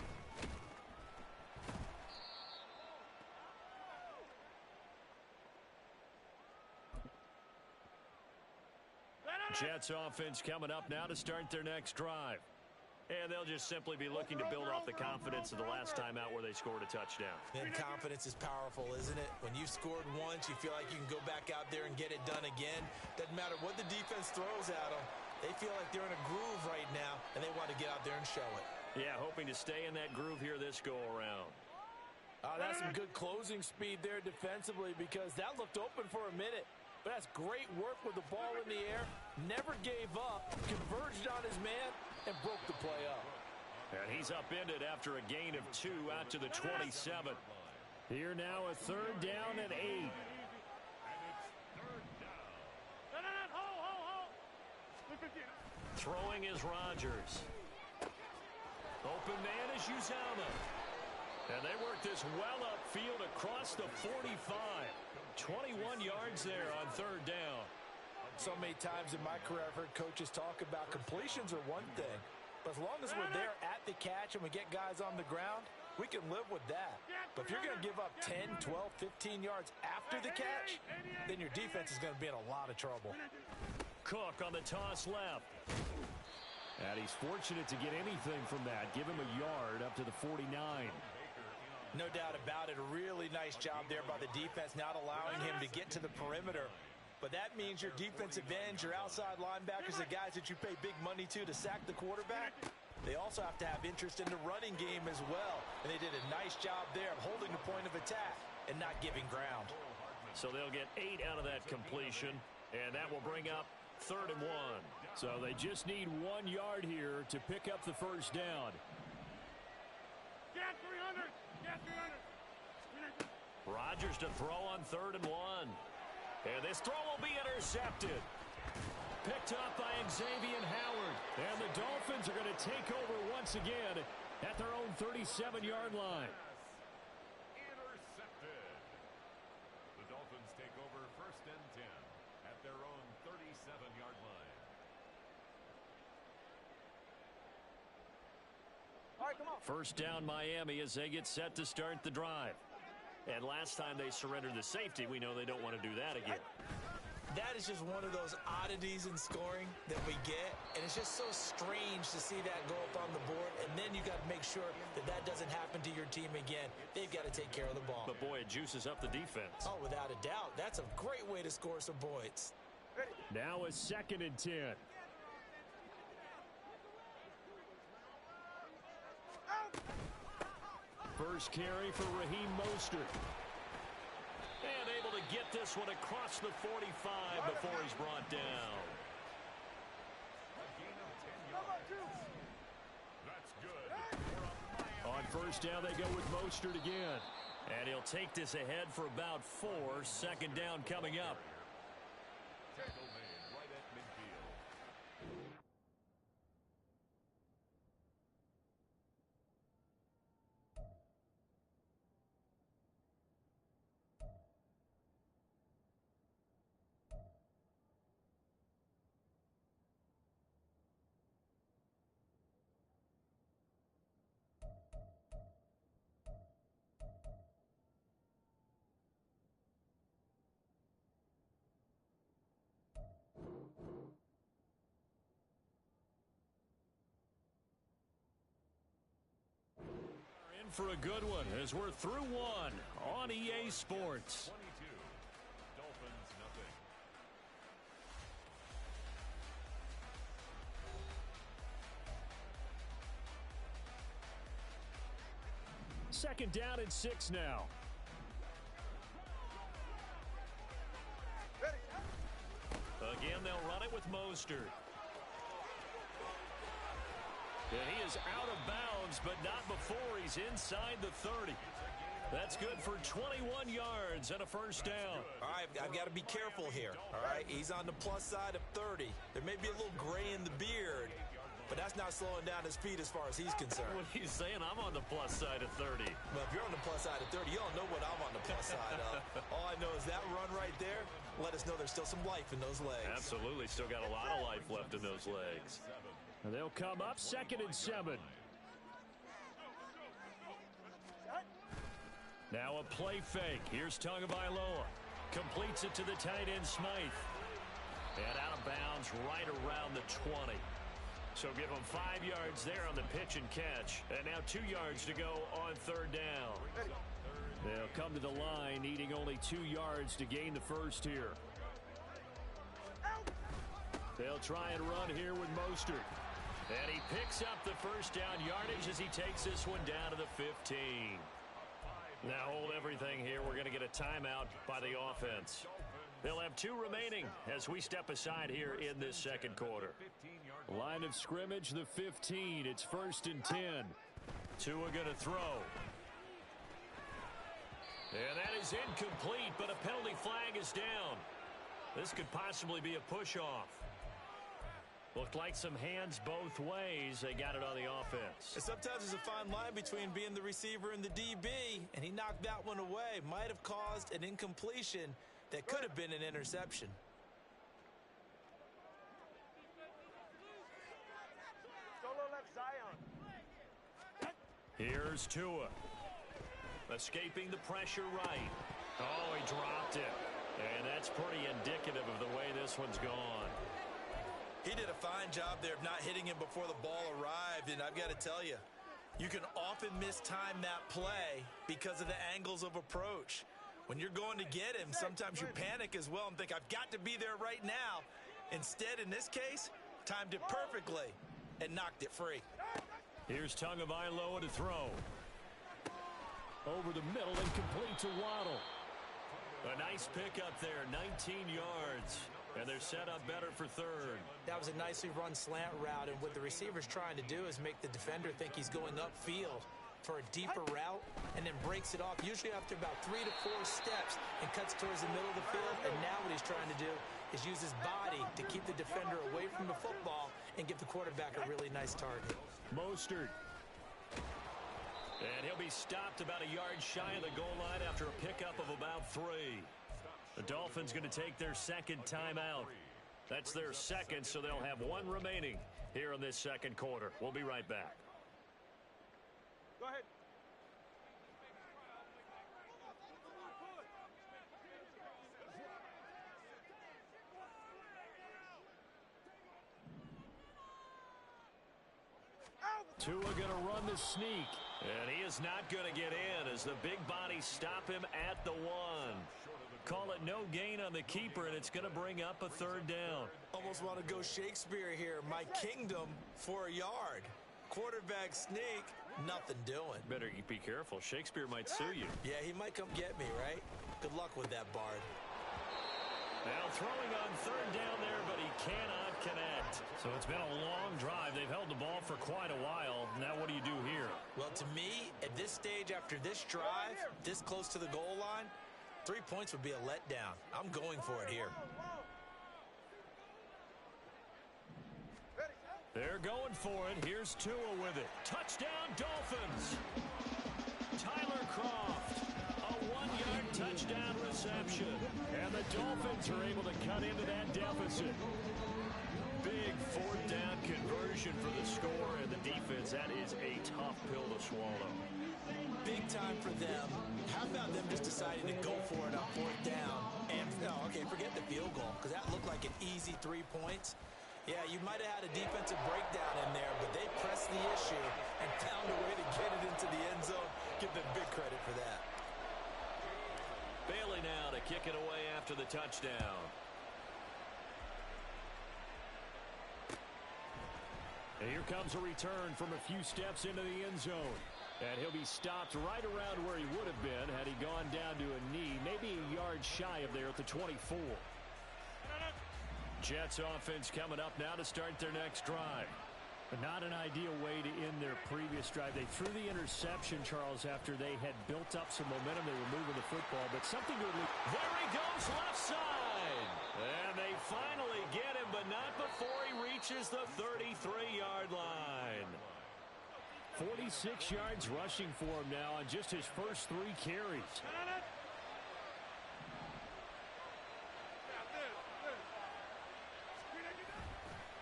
Jets offense coming up now to start their next drive. And they'll just simply be looking to build off the confidence of the last time out where they scored a touchdown. And confidence is powerful, isn't it? When you've scored once, you feel like you can go back out there and get it done again. Doesn't matter what the defense throws at them. They feel like they're in a groove right now, and they want to get out there and show it. Yeah, hoping to stay in that groove here this go-around. That's some good closing speed there defensively because that looked open for a minute. But that's great work with the ball in the air. Never gave up, converged on his man, and broke the play up. And he's upended after a gain of 2 out to the 27. Here now a 3rd down and 8. Throwing is Rodgers. Open man is Uzama. And they work this well upfield across the 45. 21 yards there on 3rd down. So many times in my career I've heard coaches talk about completions are one thing. But as long as we're there at the catch and we get guys on the ground, we can live with that. But if you're going to give up 10, 12, 15 yards after the catch, then your defense is going to be in a lot of trouble. Cook on the toss left. And he's fortunate to get anything from that. Give him a yard up to the 49. No doubt about it. A really nice job there by the defense, not allowing him to get to the perimeter. But that means your defensive ends, your outside linebackers, the guys that you pay big money to sack the quarterback, they also have to have interest in the running game as well. And they did a nice job there of holding the point of attack and not giving ground. So they'll get 8 out of that completion, and that will bring up 3rd and 1. So they just need 1 yard here to pick up the 1st down. Get 300! Get 300! Rodgers to throw on 3rd and 1. And this throw will be intercepted. Picked up by Xavier Howard. And the Dolphins are going to take over once again at their own 37-yard line. Intercepted. The Dolphins take over 1st and 10 at their own 37-yard line. All right, come on. 1st down Miami as they get set to start the drive. And last time they surrendered the safety, we know they don't want to do that again. That is just one of those oddities in scoring that we get. And it's just so strange to see that go up on the board. And then you got to make sure that that doesn't happen to your team again. They've got to take care of the ball. But boy, it juices up the defense. Oh, without a doubt. That's a great way to score some points. Now a 2nd and 10. First carry for Raheem Mostert. And able to get this one across the 45 before he's brought down. That's good. On 1st down, they go with Mostert again. And he'll take this ahead for about 4. 2nd down coming up. for a good one as we're through one on EA Sports. 22. Dolphins, nothing. Second down and 6 now. Again, they'll run it with Mostert. And he is out of bounds, but not before he's inside the 30. That's good for 21 yards and a first down. All right, I've got to be careful here, all right? He's on the plus side of 30. There may be a little gray in the beard, but that's not slowing down his feet as far as he's concerned. What are you saying? I'm on the plus side of 30. Well, if you're on the plus side of 30, you don't know what I'm on the plus side of. All I know is that run right there let us know there's still some life in those legs. Absolutely. Still got a lot of life left in those legs. And they'll come up 2nd and 7. Now a play fake. Here's Tagovailoa. Completes it to the tight end, Smythe. And out of bounds right around the 20. So give them 5 yards there on the pitch and catch. And now 2 yards to go on 3rd down. They'll come to the line, needing only 2 yards to gain the first here. They'll try and run here with Mostert. And he picks up the first down yardage as he takes this one down to the 15. Now hold everything here. We're going to get a timeout by the offense. They'll have 2 remaining as we step aside here in this second quarter. Line of scrimmage, the 15. It's 1st and 10. Tua going to throw. And that is incomplete, but a penalty flag is down. This could possibly be a push-off. Looked like some hands both ways. They got it on the offense. And sometimes there's a fine line between being the receiver and the DB, and he knocked that one away. Might have caused an incompletion that could have been an interception. Solo left Zion. Here's Tua. Escaping the pressure right. Oh, he dropped it. And that's pretty indicative of the way this one's gone. He did a fine job there of not hitting him before the ball arrived, and I've got to tell you, you can often mistime that play because of the angles of approach. When you're going to get him, sometimes you panic as well and think, I've got to be there right now. Instead, in this case, timed it perfectly and knocked it free. Here's Tagovailoa to throw. Over the middle and complete to Waddle. A nice pickup there, 19 yards. And they're set up better for 3rd. That was a nicely run slant route, and what the receiver's trying to do is make the defender think he's going upfield for a deeper route and then breaks it off, usually after about 3 to 4 steps, and cuts towards the middle of the field. And now what he's trying to do is use his body to keep the defender away from the football and give the quarterback a really nice target. Mostert. And he'll be stopped about a yard shy of the goal line after a pickup of about 3. The Dolphins going to take their 2nd timeout. That's their 2nd, so they'll have 1 remaining here in this second quarter. We'll be right back. Go ahead. Tua going to run the sneak. And he is not going to get in as the big bodies stop him at the 1. Call it no gain on the keeper, and it's going to bring up a 3rd down. Almost want to go Shakespeare here. My kingdom for a yard. Quarterback sneak, nothing doing. Better be careful. Shakespeare might sue you. Yeah, he might come get me, right? Good luck with that, Bard. Now throwing on 3rd down there, but he cannot connect. So it's been a long drive. They've held the ball for quite a while. Now what do you do here? Well, to me, at this stage after this drive, this close to the goal line, 3 points would be a letdown. I'm going for it here. They're going for it. Here's Tua with it. Touchdown, Dolphins. Tyler Kroft, a 1-yard touchdown reception. And the Dolphins are able to cut into that deficit. Big 4th down conversion for the score, and the defense, that is a tough pill to swallow. Big time for them. How about them just deciding to go for it on 4th down? And, okay, forget the field goal, because that looked like an easy 3 points. Yeah, you might have had a defensive breakdown in there, but they pressed the issue and found a way to get it into the end zone Give them big credit for that. Bailey now to kick it away after the touchdown. And here comes a return from a few steps into the end zone. And he'll be stopped right around where he would have been had he gone down to a knee, maybe a yard shy of there at the 24. Jets offense coming up now to start their next drive. But not an ideal way to end their previous drive. They threw the interception, Charles, after they had built up some momentum. They were moving the football, but something to leave. There he goes, left side. And they finally get him, but not before he reaches the 33-yard line. 46 yards rushing for him now on just his first 3 carries.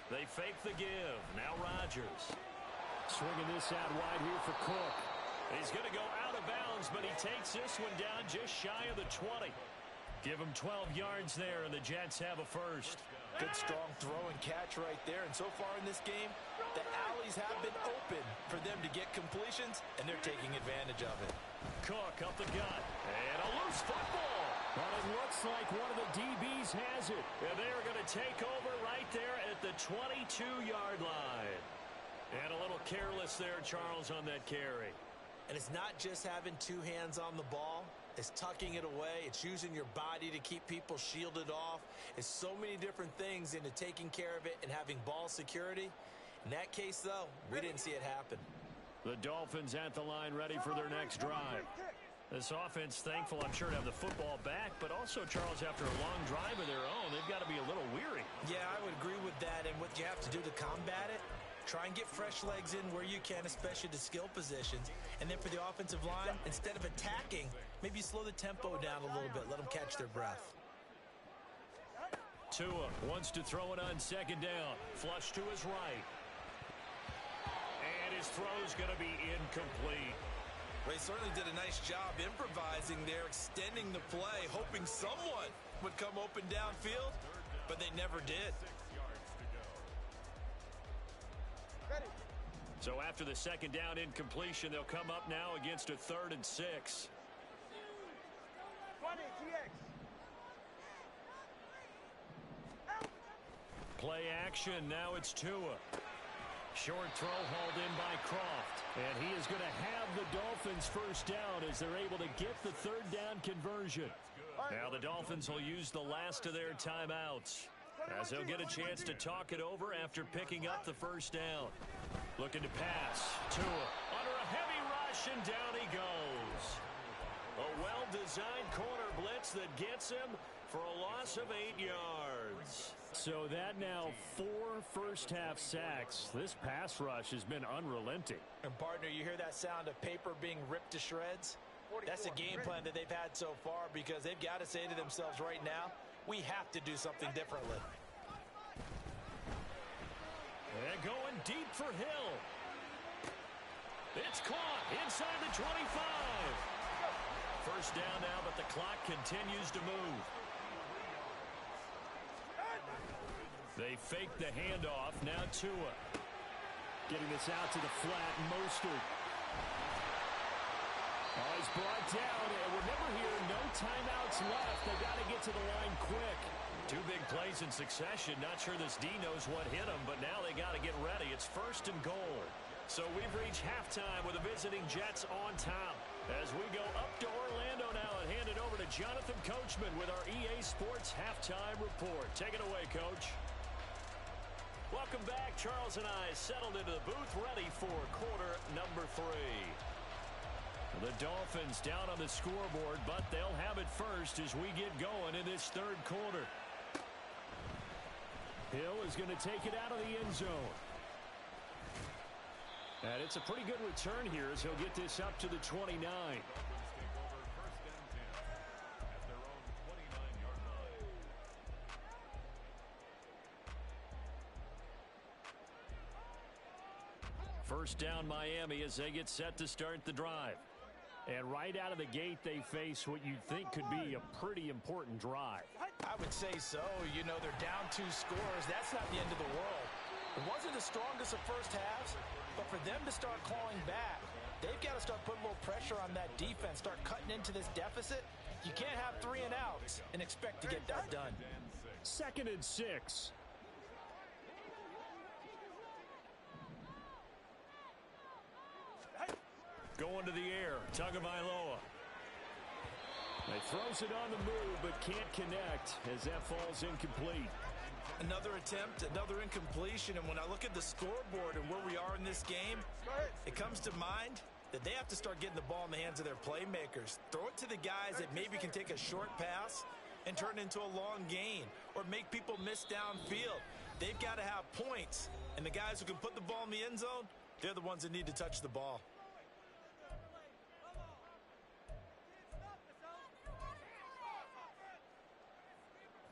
They fake the give. Now Rodgers. Swinging this out wide here for Cook. He's going to go out of bounds, but he takes this one down just shy of the 20. Give him 12 yards there, and the Jets have a first. Good, strong throw and catch right there. And so far in this game, the alleys have been open for them to get completions, and they're taking advantage of it. Cook up the gut. And a loose football. But it looks like one of the DBs has it. And they're going to take over right there at the 22-yard line. And a little careless there, Charles, on that carry. And it's not just having 2 hands on the ball. It's tucking it away. It's using your body to keep people shielded off. It's so many different things into taking care of it and having ball security. In that case, though, we didn't see it happen. The Dolphins at the line ready for their next drive. This offense thankful, I'm sure, to have the football back, but also, Charles, after a long drive of their own, they've got to be a little weary. Yeah, I would agree with that. And what you have to do to combat it, try and get fresh legs in where you can, especially the skill positions. And then for the offensive line, instead of attacking, maybe slow the tempo down a little bit. Let them catch their breath. Tua wants to throw it on second down. Flush to his right. And his throw's going to be incomplete. Well, he certainly did a nice job improvising there, extending the play, hoping someone would come open downfield, but they never did. So after the second down incompletion, they'll come up now against a 3rd and 6. Play action. Now it's Tua. Short throw hauled in by Croft. And he is going to have the Dolphins first down as they're able to get the 3rd down conversion. Now the Dolphins will use the last of their timeouts as they'll get a chance to talk it over after picking up the first down. Looking to pass. Tua under a heavy rush, and down he goes. A well-designed corner blitz that gets him for a loss of 8 yards. So that now 4 first-half sacks. This pass rush has been unrelenting. And, partner, you hear that sound of paper being ripped to shreds? That's a game plan that they've had so far because they've got to say to themselves right now, we have to do something differently. And going deep for Hill. It's caught inside the 25. First down now, but the clock continues to move. They fake the handoff. Now Tua. Getting this out to the flat. Mostert. Oh, he's brought down. And remember here, no timeouts left. They got to get to the line quick. 2 big plays in succession. Not sure this D knows what hit him, but now they got to get ready. It's 1st and goal. So we've reached halftime with the visiting Jets on top. As we go up to Orlando now and hand it over to Jonathan Coachman with our EA Sports Halftime Report. Take it away, Coach. Welcome back. Charles and I settled into the booth ready for quarter number 3. The Dolphins down on the scoreboard, but they'll have it first as we get going in this 3rd quarter. Hill is going to take it out of the end zone. And it's a pretty good return here as he'll get this up to the 29. First down Miami as they get set to start the drive. And right out of the gate, they face what you'd think could be a pretty important drive. I would say so. You know, they're down 2 scores. That's not the end of the world. It wasn't the strongest of first halves, but for them to start clawing back, They've got to start putting a little pressure on that defense, start cutting into this deficit. You can't have 3 and outs and expect to get that done. 2nd and 6. Going to the air, Tagovailoa. He throws it on the move, but can't connect as that falls incomplete. Another attempt, another incompletion, and when I look at the scoreboard and where we are in this game, it comes to mind that they have to start getting the ball in the hands of their playmakers. Throw it to the guys that maybe can take a short pass and turn it into a long gain or make people miss downfield. They've got to have points, and the guys who can put the ball in the end zone, they're the ones that need to touch the ball.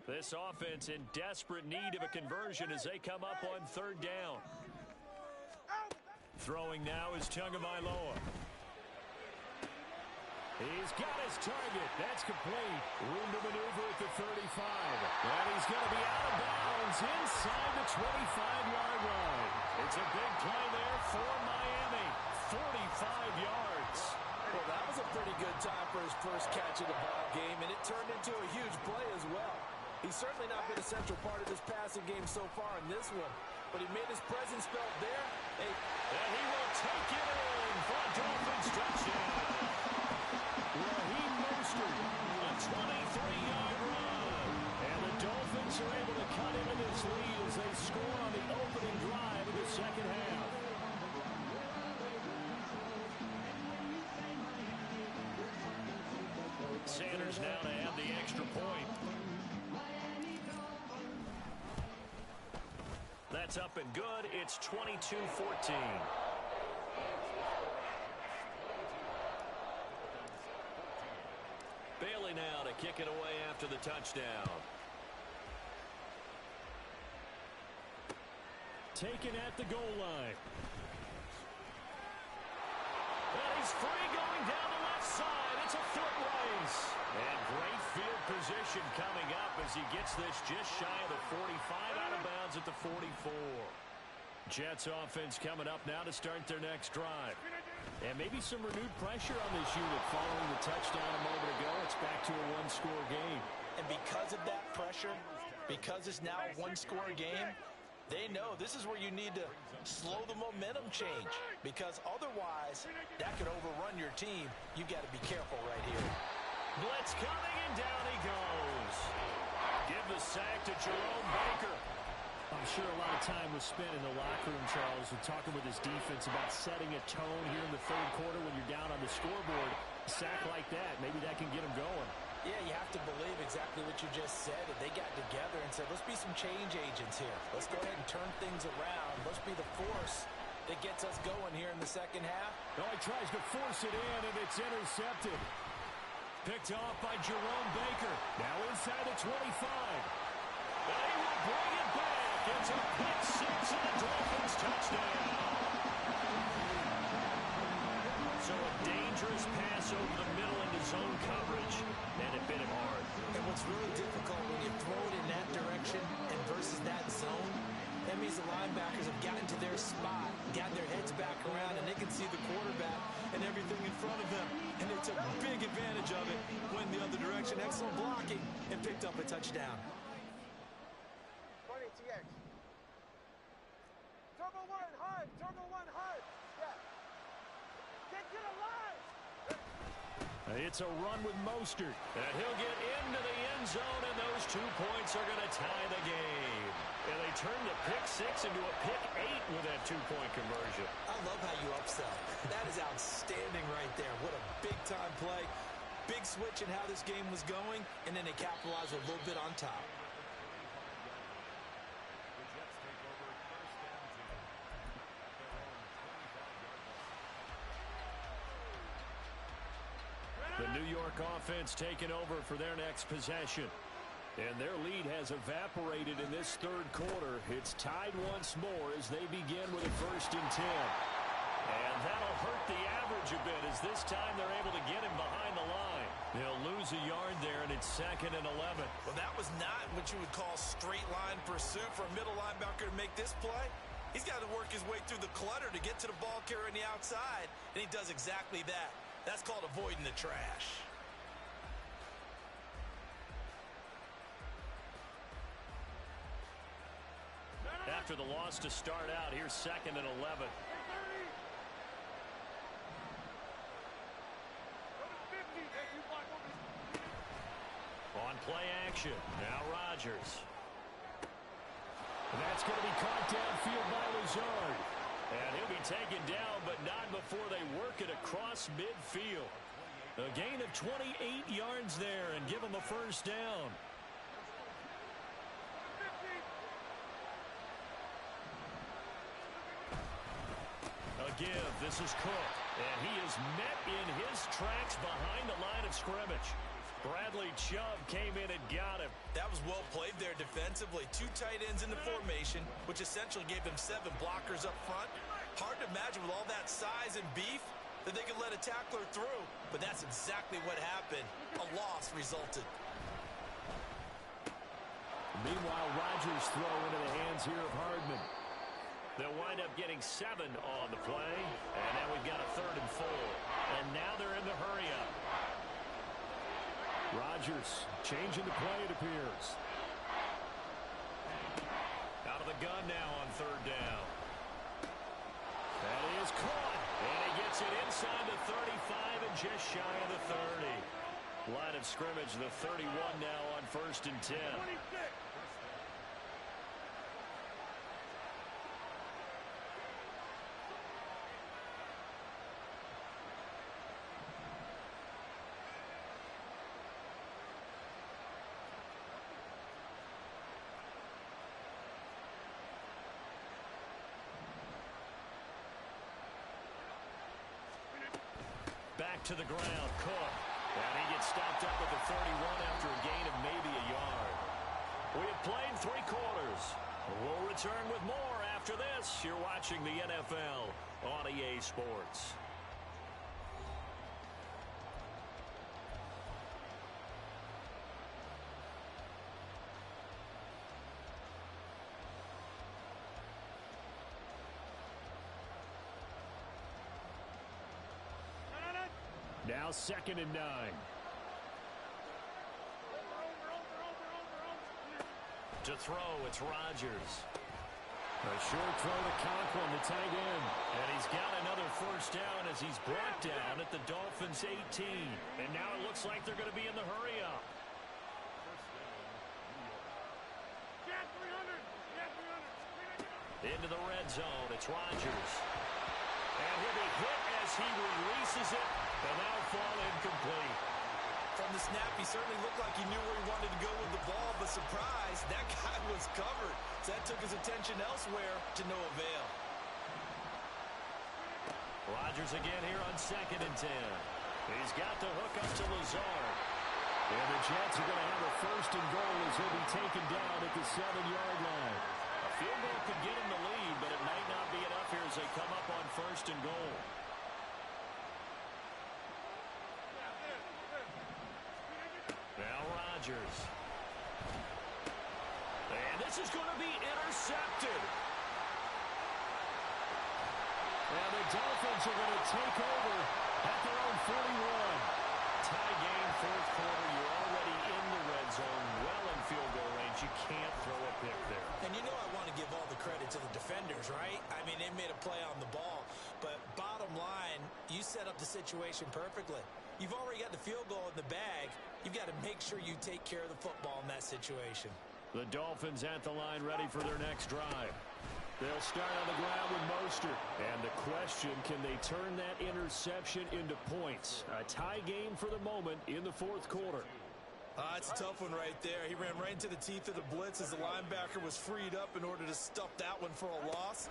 This offense in desperate need of a conversion as they come up on 3rd down. Throwing now is Tagovailoa. He's got his target. That's complete. Room to maneuver at the 35. And he's going to be out of bounds inside the 25-yard line. It's a big play there for Miami. 45 yards. Well, that was a pretty good time for his first catch of the ball game, and it turned into a huge play as well. He's certainly not been a central part of this passing game so far in this one, but he made his presence felt there. And he will take it in for a Dolphins touchdown. Raheem Mostert, a 23-yard run. And the Dolphins are able to cut into this lead as they score on the opening drive of the second half. Sanders now to add the extra point. That's up and good. It's 22-14. Bailey now to kick it away after the touchdown. Taken at the goal line. And he's free going down the left side. It's a foot race. And great field position coming up as he gets this just shy of the 45, out of bounds at the 44. Jets offense coming up now to start their next drive. And maybe some renewed pressure on this unit following the touchdown a moment ago. It's back to a one-score game. And because of that pressure, because it's now a one-score game, they know this is where you need to slow the momentum change, because otherwise that could overrun your team. You've got to be careful right here. Blitz coming, and down he goes. Give the sack to Jerome Baker. I'm sure a lot of time was spent in the locker room, Charles, and talking with his defense about setting a tone here in the 3rd quarter when you're down on the scoreboard. A sack like that, maybe that can get him going. Yeah, you have to believe exactly what you just said. And they got together and said, let's be some change agents here. Let's go ahead and turn things around. Let's be the force that gets us going here in the second half. Oh, he tries to force it in, and it's intercepted. Picked off by Jerome Baker. Now inside the 25. They will bring it back. It's a pick six and a Dolphins touchdown. So a dangerous pass over the middle into zone coverage, and it bit him hard. And what's really difficult when you throw it in that direction and versus that zone, that means the linebackers have gotten to their spot, gotten their heads back around, and they can see the quarterback and everything in front of them. And they took big advantage of it, went the other direction, excellent blocking, and picked up a touchdown. 20 TX. Turbo 1 hard, Turbo 1 hard. Yeah. Get to the line. It's a run with Mostert. And he'll get into the end zone, and those 2 points are going to tie the game. And they turn the pick six into a pick 8 with that 2-point conversion. I love how you upsell. That is outstanding right there. What a big-time play. Big switch in how this game was going, and then they capitalized a little bit on top. The New York offense taking over for their next possession. And their lead has evaporated in this 3rd quarter. It's tied once more as they begin with a 1st and 10. And that'll hurt the average a bit as this time they're able to get him behind the line. They'll lose a yard there, and it's 2nd and 11. Well, that was not what you would call straight line pursuit for a middle linebacker to make this play. He's got to work his way through the clutter to get to the ball carrier on the outside, and he does exactly that. That's called avoiding the trash. After the loss to start out, here's 2nd and 11. On play action, now Rodgers. And that's going to be caught downfield by Lazard. And he'll be taken down, but not before they work it across midfield. A gain of 28 yards there and give him a first down. A give. This is Cook. And he is met in his tracks behind the line of scrimmage. Bradley Chubb came in and got him. That was well played there defensively. 2 tight ends in the formation, which essentially gave them 7 blockers up front. Hard to imagine with all that size and beef that they could let a tackler through. But that's exactly what happened. A loss resulted. Meanwhile, Rodgers throw into the hands here of Hardman. They'll wind up getting 7 on the play. And now we've got a 3rd and 4. And now they're in the hurry-up. Rodgers changing the play, it appears. Out of the gun now on 3rd down. That is caught. And he gets it inside the 35 and just shy of the 30. Line of scrimmage, the 31 now on 1st and 10. 26. Back to the ground, Cook. And he gets stopped up at the 31 after a gain of maybe a yard. We have played 3 quarters. We'll return with more after this. You're watching the NFL on EA Sports. Now 2nd and 9. To throw, it's Rodgers. A short throw to Conklin, the tight end. And he's got another first down as he's brought down at the Dolphins' 18. And now it looks like they're going to be in the hurry-up. Into the red zone, it's Rodgers. And he'll be hit as he releases it, and that'll fall incomplete. From the snap, he certainly looked like he knew where he wanted to go with the ball, but surprise, that guy was covered. So that took his attention elsewhere to no avail. Rodgers again here on 2nd and 10. He's got the hook up to Lazard. And the Jets are going to have a 1st and goal as he'll be taken down at the 7-yard line. A field goal could get him the lead, but it might not be enough here as they come up on 1st and goal. Now Rodgers. And this is going to be intercepted. And the Dolphins are going to take over at their own 41. Tie game, 4th quarter. You're already in the red zone, well in field goal range. You can't throw a pick there. And you know I want to give all the credit to the defenders, right? I mean, they made a play on the ball. But bottom line, you set up the situation perfectly. You've already got the field goal in the bag. You've got to make sure you take care of the football in that situation. The Dolphins at the line ready for their next drive. They'll start on the ground with Mostert. And the question, can they turn that interception into points? A tie game for the moment in the 4th quarter. It's a tough one right there. He ran right into the teeth of the blitz as the linebacker was freed up in order to stuff that one for a loss.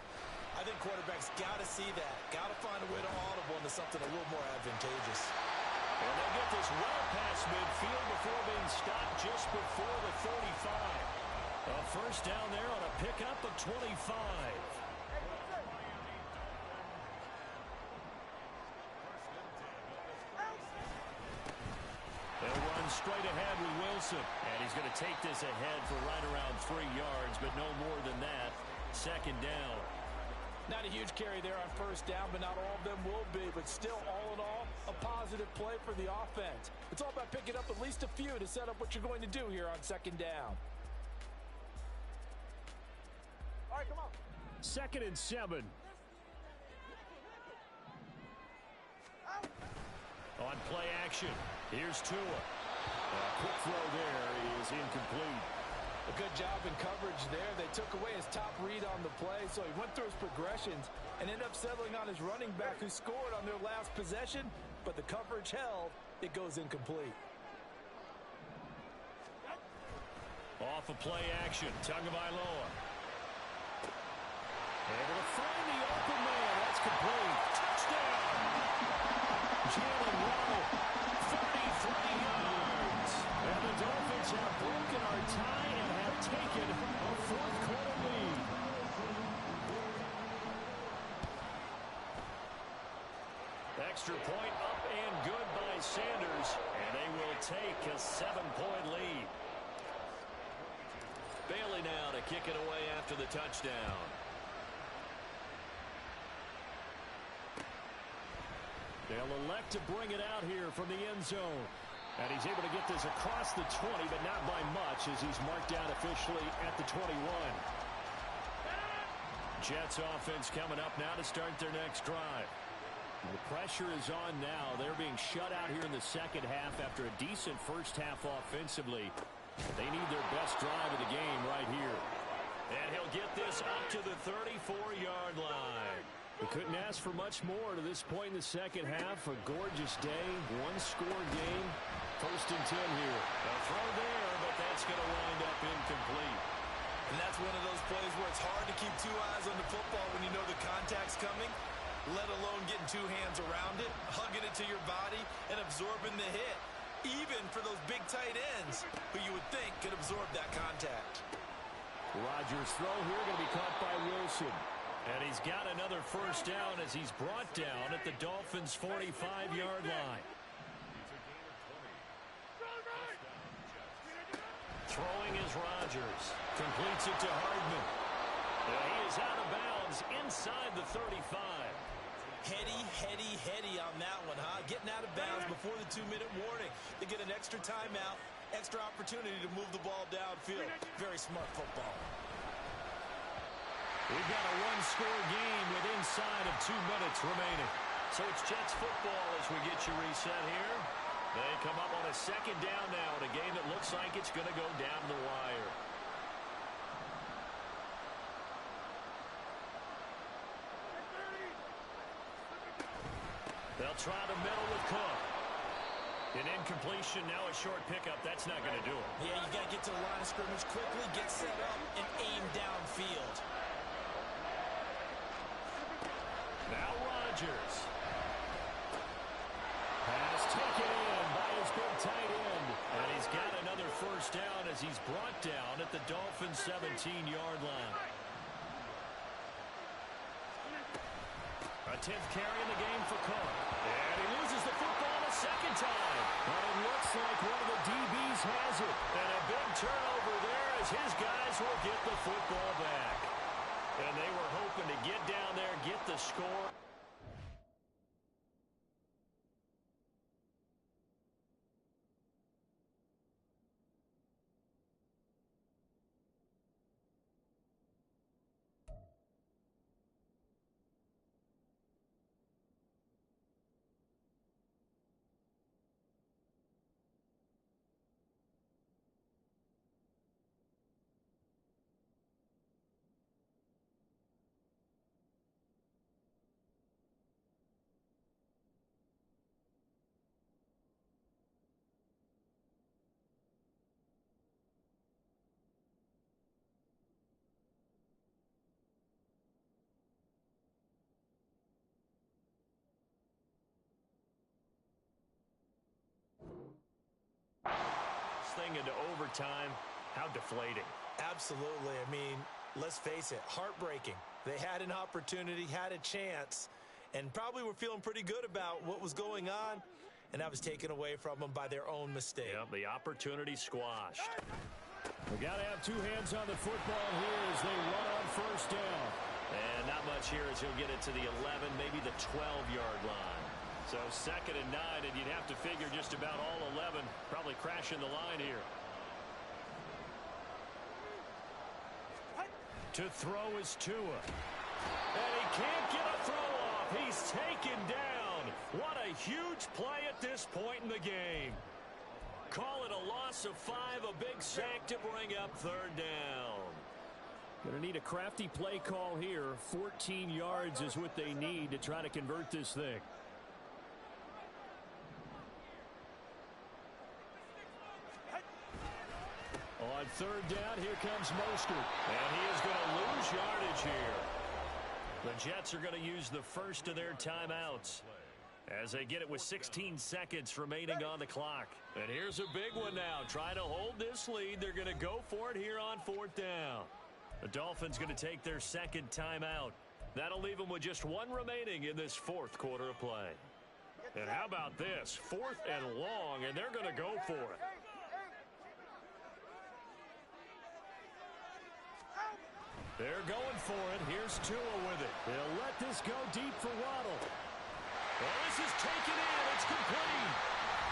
I think quarterbacks got to see that. Got to find a way to audible into something a little more advantageous. And they'll get this well past midfield before being stopped just before the 35. A first down there on a pickup of 25. They'll run straight ahead with Wilson. And he's going to take this ahead for right around 3 yards, but no more than that. 2nd down. Not a huge carry there on first down, but not all of them will be. But still, all in all, a positive play for the offense. It's all about picking up at least a few to set up what you're going to do here on second down. All right, come on. 2nd and 7. Out. On play action, here's Tua. Quick throw there is incomplete. A good job in coverage there. They took away his top read on the play, so he went through his progressions and ended up settling on his running back who scored on their last possession, but the coverage held. It goes incomplete. Off of play action, Tagovailoa. Able to find the open man. That's complete. Touchdown! Jalen Waddle, 33 yards. And the Dolphins have broken our tie and have taken a fourth-quarter lead. Extra point up and good by Sanders, and they will take a 7-point lead. Bailey now to kick it away after the touchdown. They'll elect to bring it out here from the end zone. And he's able to get this across the 20, but not by much as he's marked down officially at the 21. Jets offense coming up now to start their next drive. The pressure is on now. They're being shut out here in the second half after a decent first half offensively. They need their best drive of the game right here. And he'll get this up to the 34-yard line. They couldn't ask for much more to this point in the second half. A gorgeous day, one-score game. 1st and 10 here. A throw there, but that's going to wind up incomplete. And that's one of those plays where it's hard to keep two eyes on the football when you know the contact's coming, let alone getting two hands around it, hugging it to your body, and absorbing the hit. Even for those big tight ends who you would think could absorb that contact. Rodgers' throw here going to be caught by Wilson. And he's got another first down as he's brought down at the Dolphins' 45-yard line. Throwing is Rodgers. Completes it to Hardman. He is out of bounds inside the 35. Heady on that one, huh? Getting out of bounds before the 2-minute warning. They get an extra timeout, extra opportunity to move the ball downfield. Very smart football. We've got a one-score game with inside of 2 minutes remaining. So it's Jets football as we get you reset here. They come up on a second down now in a game that looks like it's going to go down the wire. They'll try the middle with Cook. An incompletion, now a short pickup. That's not going to do it. Yeah, you got to get to the line of scrimmage quickly, get set up, and aim downfield. Now Rodgers. Pass taken in by his big tight end. And he's got another first down as he's brought down at the Dolphins' 17-yard line. A 10th carry in the game for Cook. And he loses the football a second time. But it looks like one of the DBs has it. And a big turnover there as his guys will get the football back. And they were hoping to get down there, get the score. Thing into overtime. How deflating. Absolutely. I mean, let's face it, heartbreaking. They had an opportunity, had a chance, and probably were feeling pretty good about what was going on, and that was taken away from them by their own mistake. Yep, the opportunity squashed. We got to have two hands on the football here as they run on first down. And not much here as he'll get it to the 11, maybe the 12-yard line. So 2nd and 9, and you'd have to figure just about all 11 probably crashing the line here. To throw is Tua. And he can't get a throw off. He's taken down. What a huge play at this point in the game. Call it a loss of 5, a big sack to bring up 3rd down. Going to need a crafty play call here. 14 yards is what they need to try to convert this thing. On 3rd down, here comes Mostert. And he is going to lose yardage here. The Jets are going to use the first of their timeouts as they get it with 16 seconds remaining on the clock. And here's a big one now. Trying to hold this lead. They're going to go for it here on 4th down. The Dolphins going to take their 2nd timeout. That'll leave them with just 1 remaining in this 4th quarter of play. And how about this? 4th and long, and they're going to go for it. They're going for it. Here's Tua with it. They'll let this go deep for Waddle. Well, this is taken in. It's complete.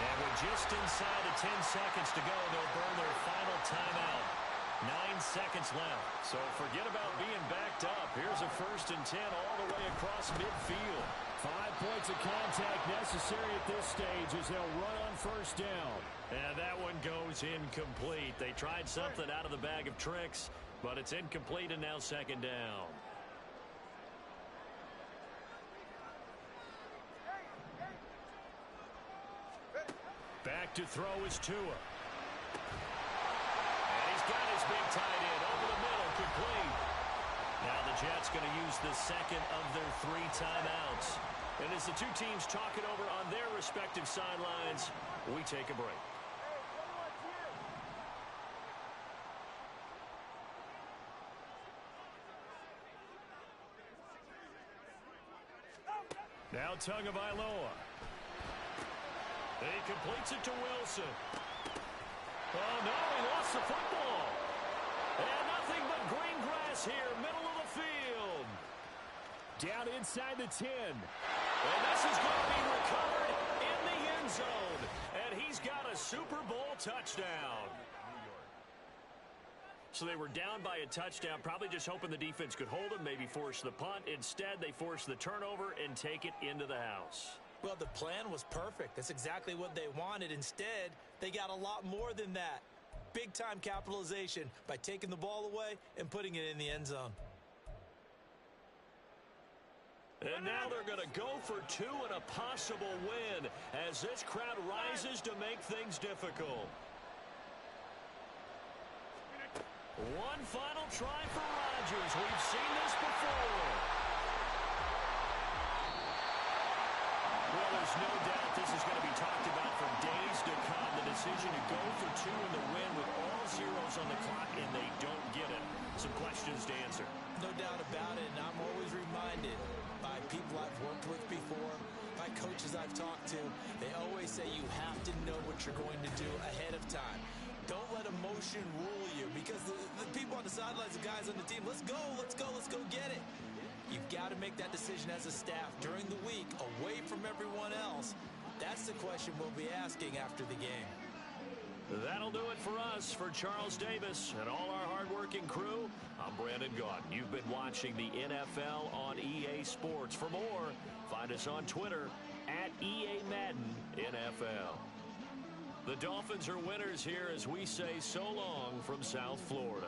And with just inside of 10 seconds to go, they'll burn their final timeout. 9 seconds left. So forget about being backed up. Here's a 1st and 10 all the way across midfield. 5 points of contact necessary at this stage as they'll run on 1st down. And that one goes incomplete. They tried something out of the bag of tricks, but it's incomplete and now 2nd down. Back to throw is Tua. And he's got his big tight end over the middle, complete. Now the Jets going to use the 2nd of their 3 timeouts. And as the 2 teams talk it over on their respective sidelines, we take a break. Now Tagovailoa. He completes it to Wilson. Oh, no, he lost the football. And nothing but green grass here, middle of the field. Down inside the 10. And this is going to be recovered in the end zone. And he's got a Super Bowl touchdown. So they were down by a touchdown, probably just hoping the defense could hold them, maybe force the punt. Instead, they force the turnover and take it into the house. Well, the plan was perfect. That's exactly what they wanted. Instead, they got a lot more than that. Big-time capitalization by taking the ball away and putting it in the end zone. And now they're going to go for 2 and a possible win as this crowd rises to make things difficult. One final try for Rodgers. We've seen this before. Well, there's no doubt this is going to be talked about for days to come. The decision to go for 2 in the win with all zeros on the clock, and they don't get it. Some questions to answer. No doubt about it, and I'm always reminded by people I've worked with before, by coaches I've talked to, they always say you have to know what you're going to do ahead of time. Don't let emotion rule you, because the people on the sidelines, the guys on the team, let's go get it. You've got to make that decision as a staff during the week, away from everyone else. That's the question we'll be asking after the game. That'll do it for us. For Charles Davis and all our hardworking crew, I'm Brandon Gaudin. You've been watching the NFL on EA Sports. For more, find us on Twitter at EA Madden NFL. The Dolphins are winners here as we say so long from South Florida.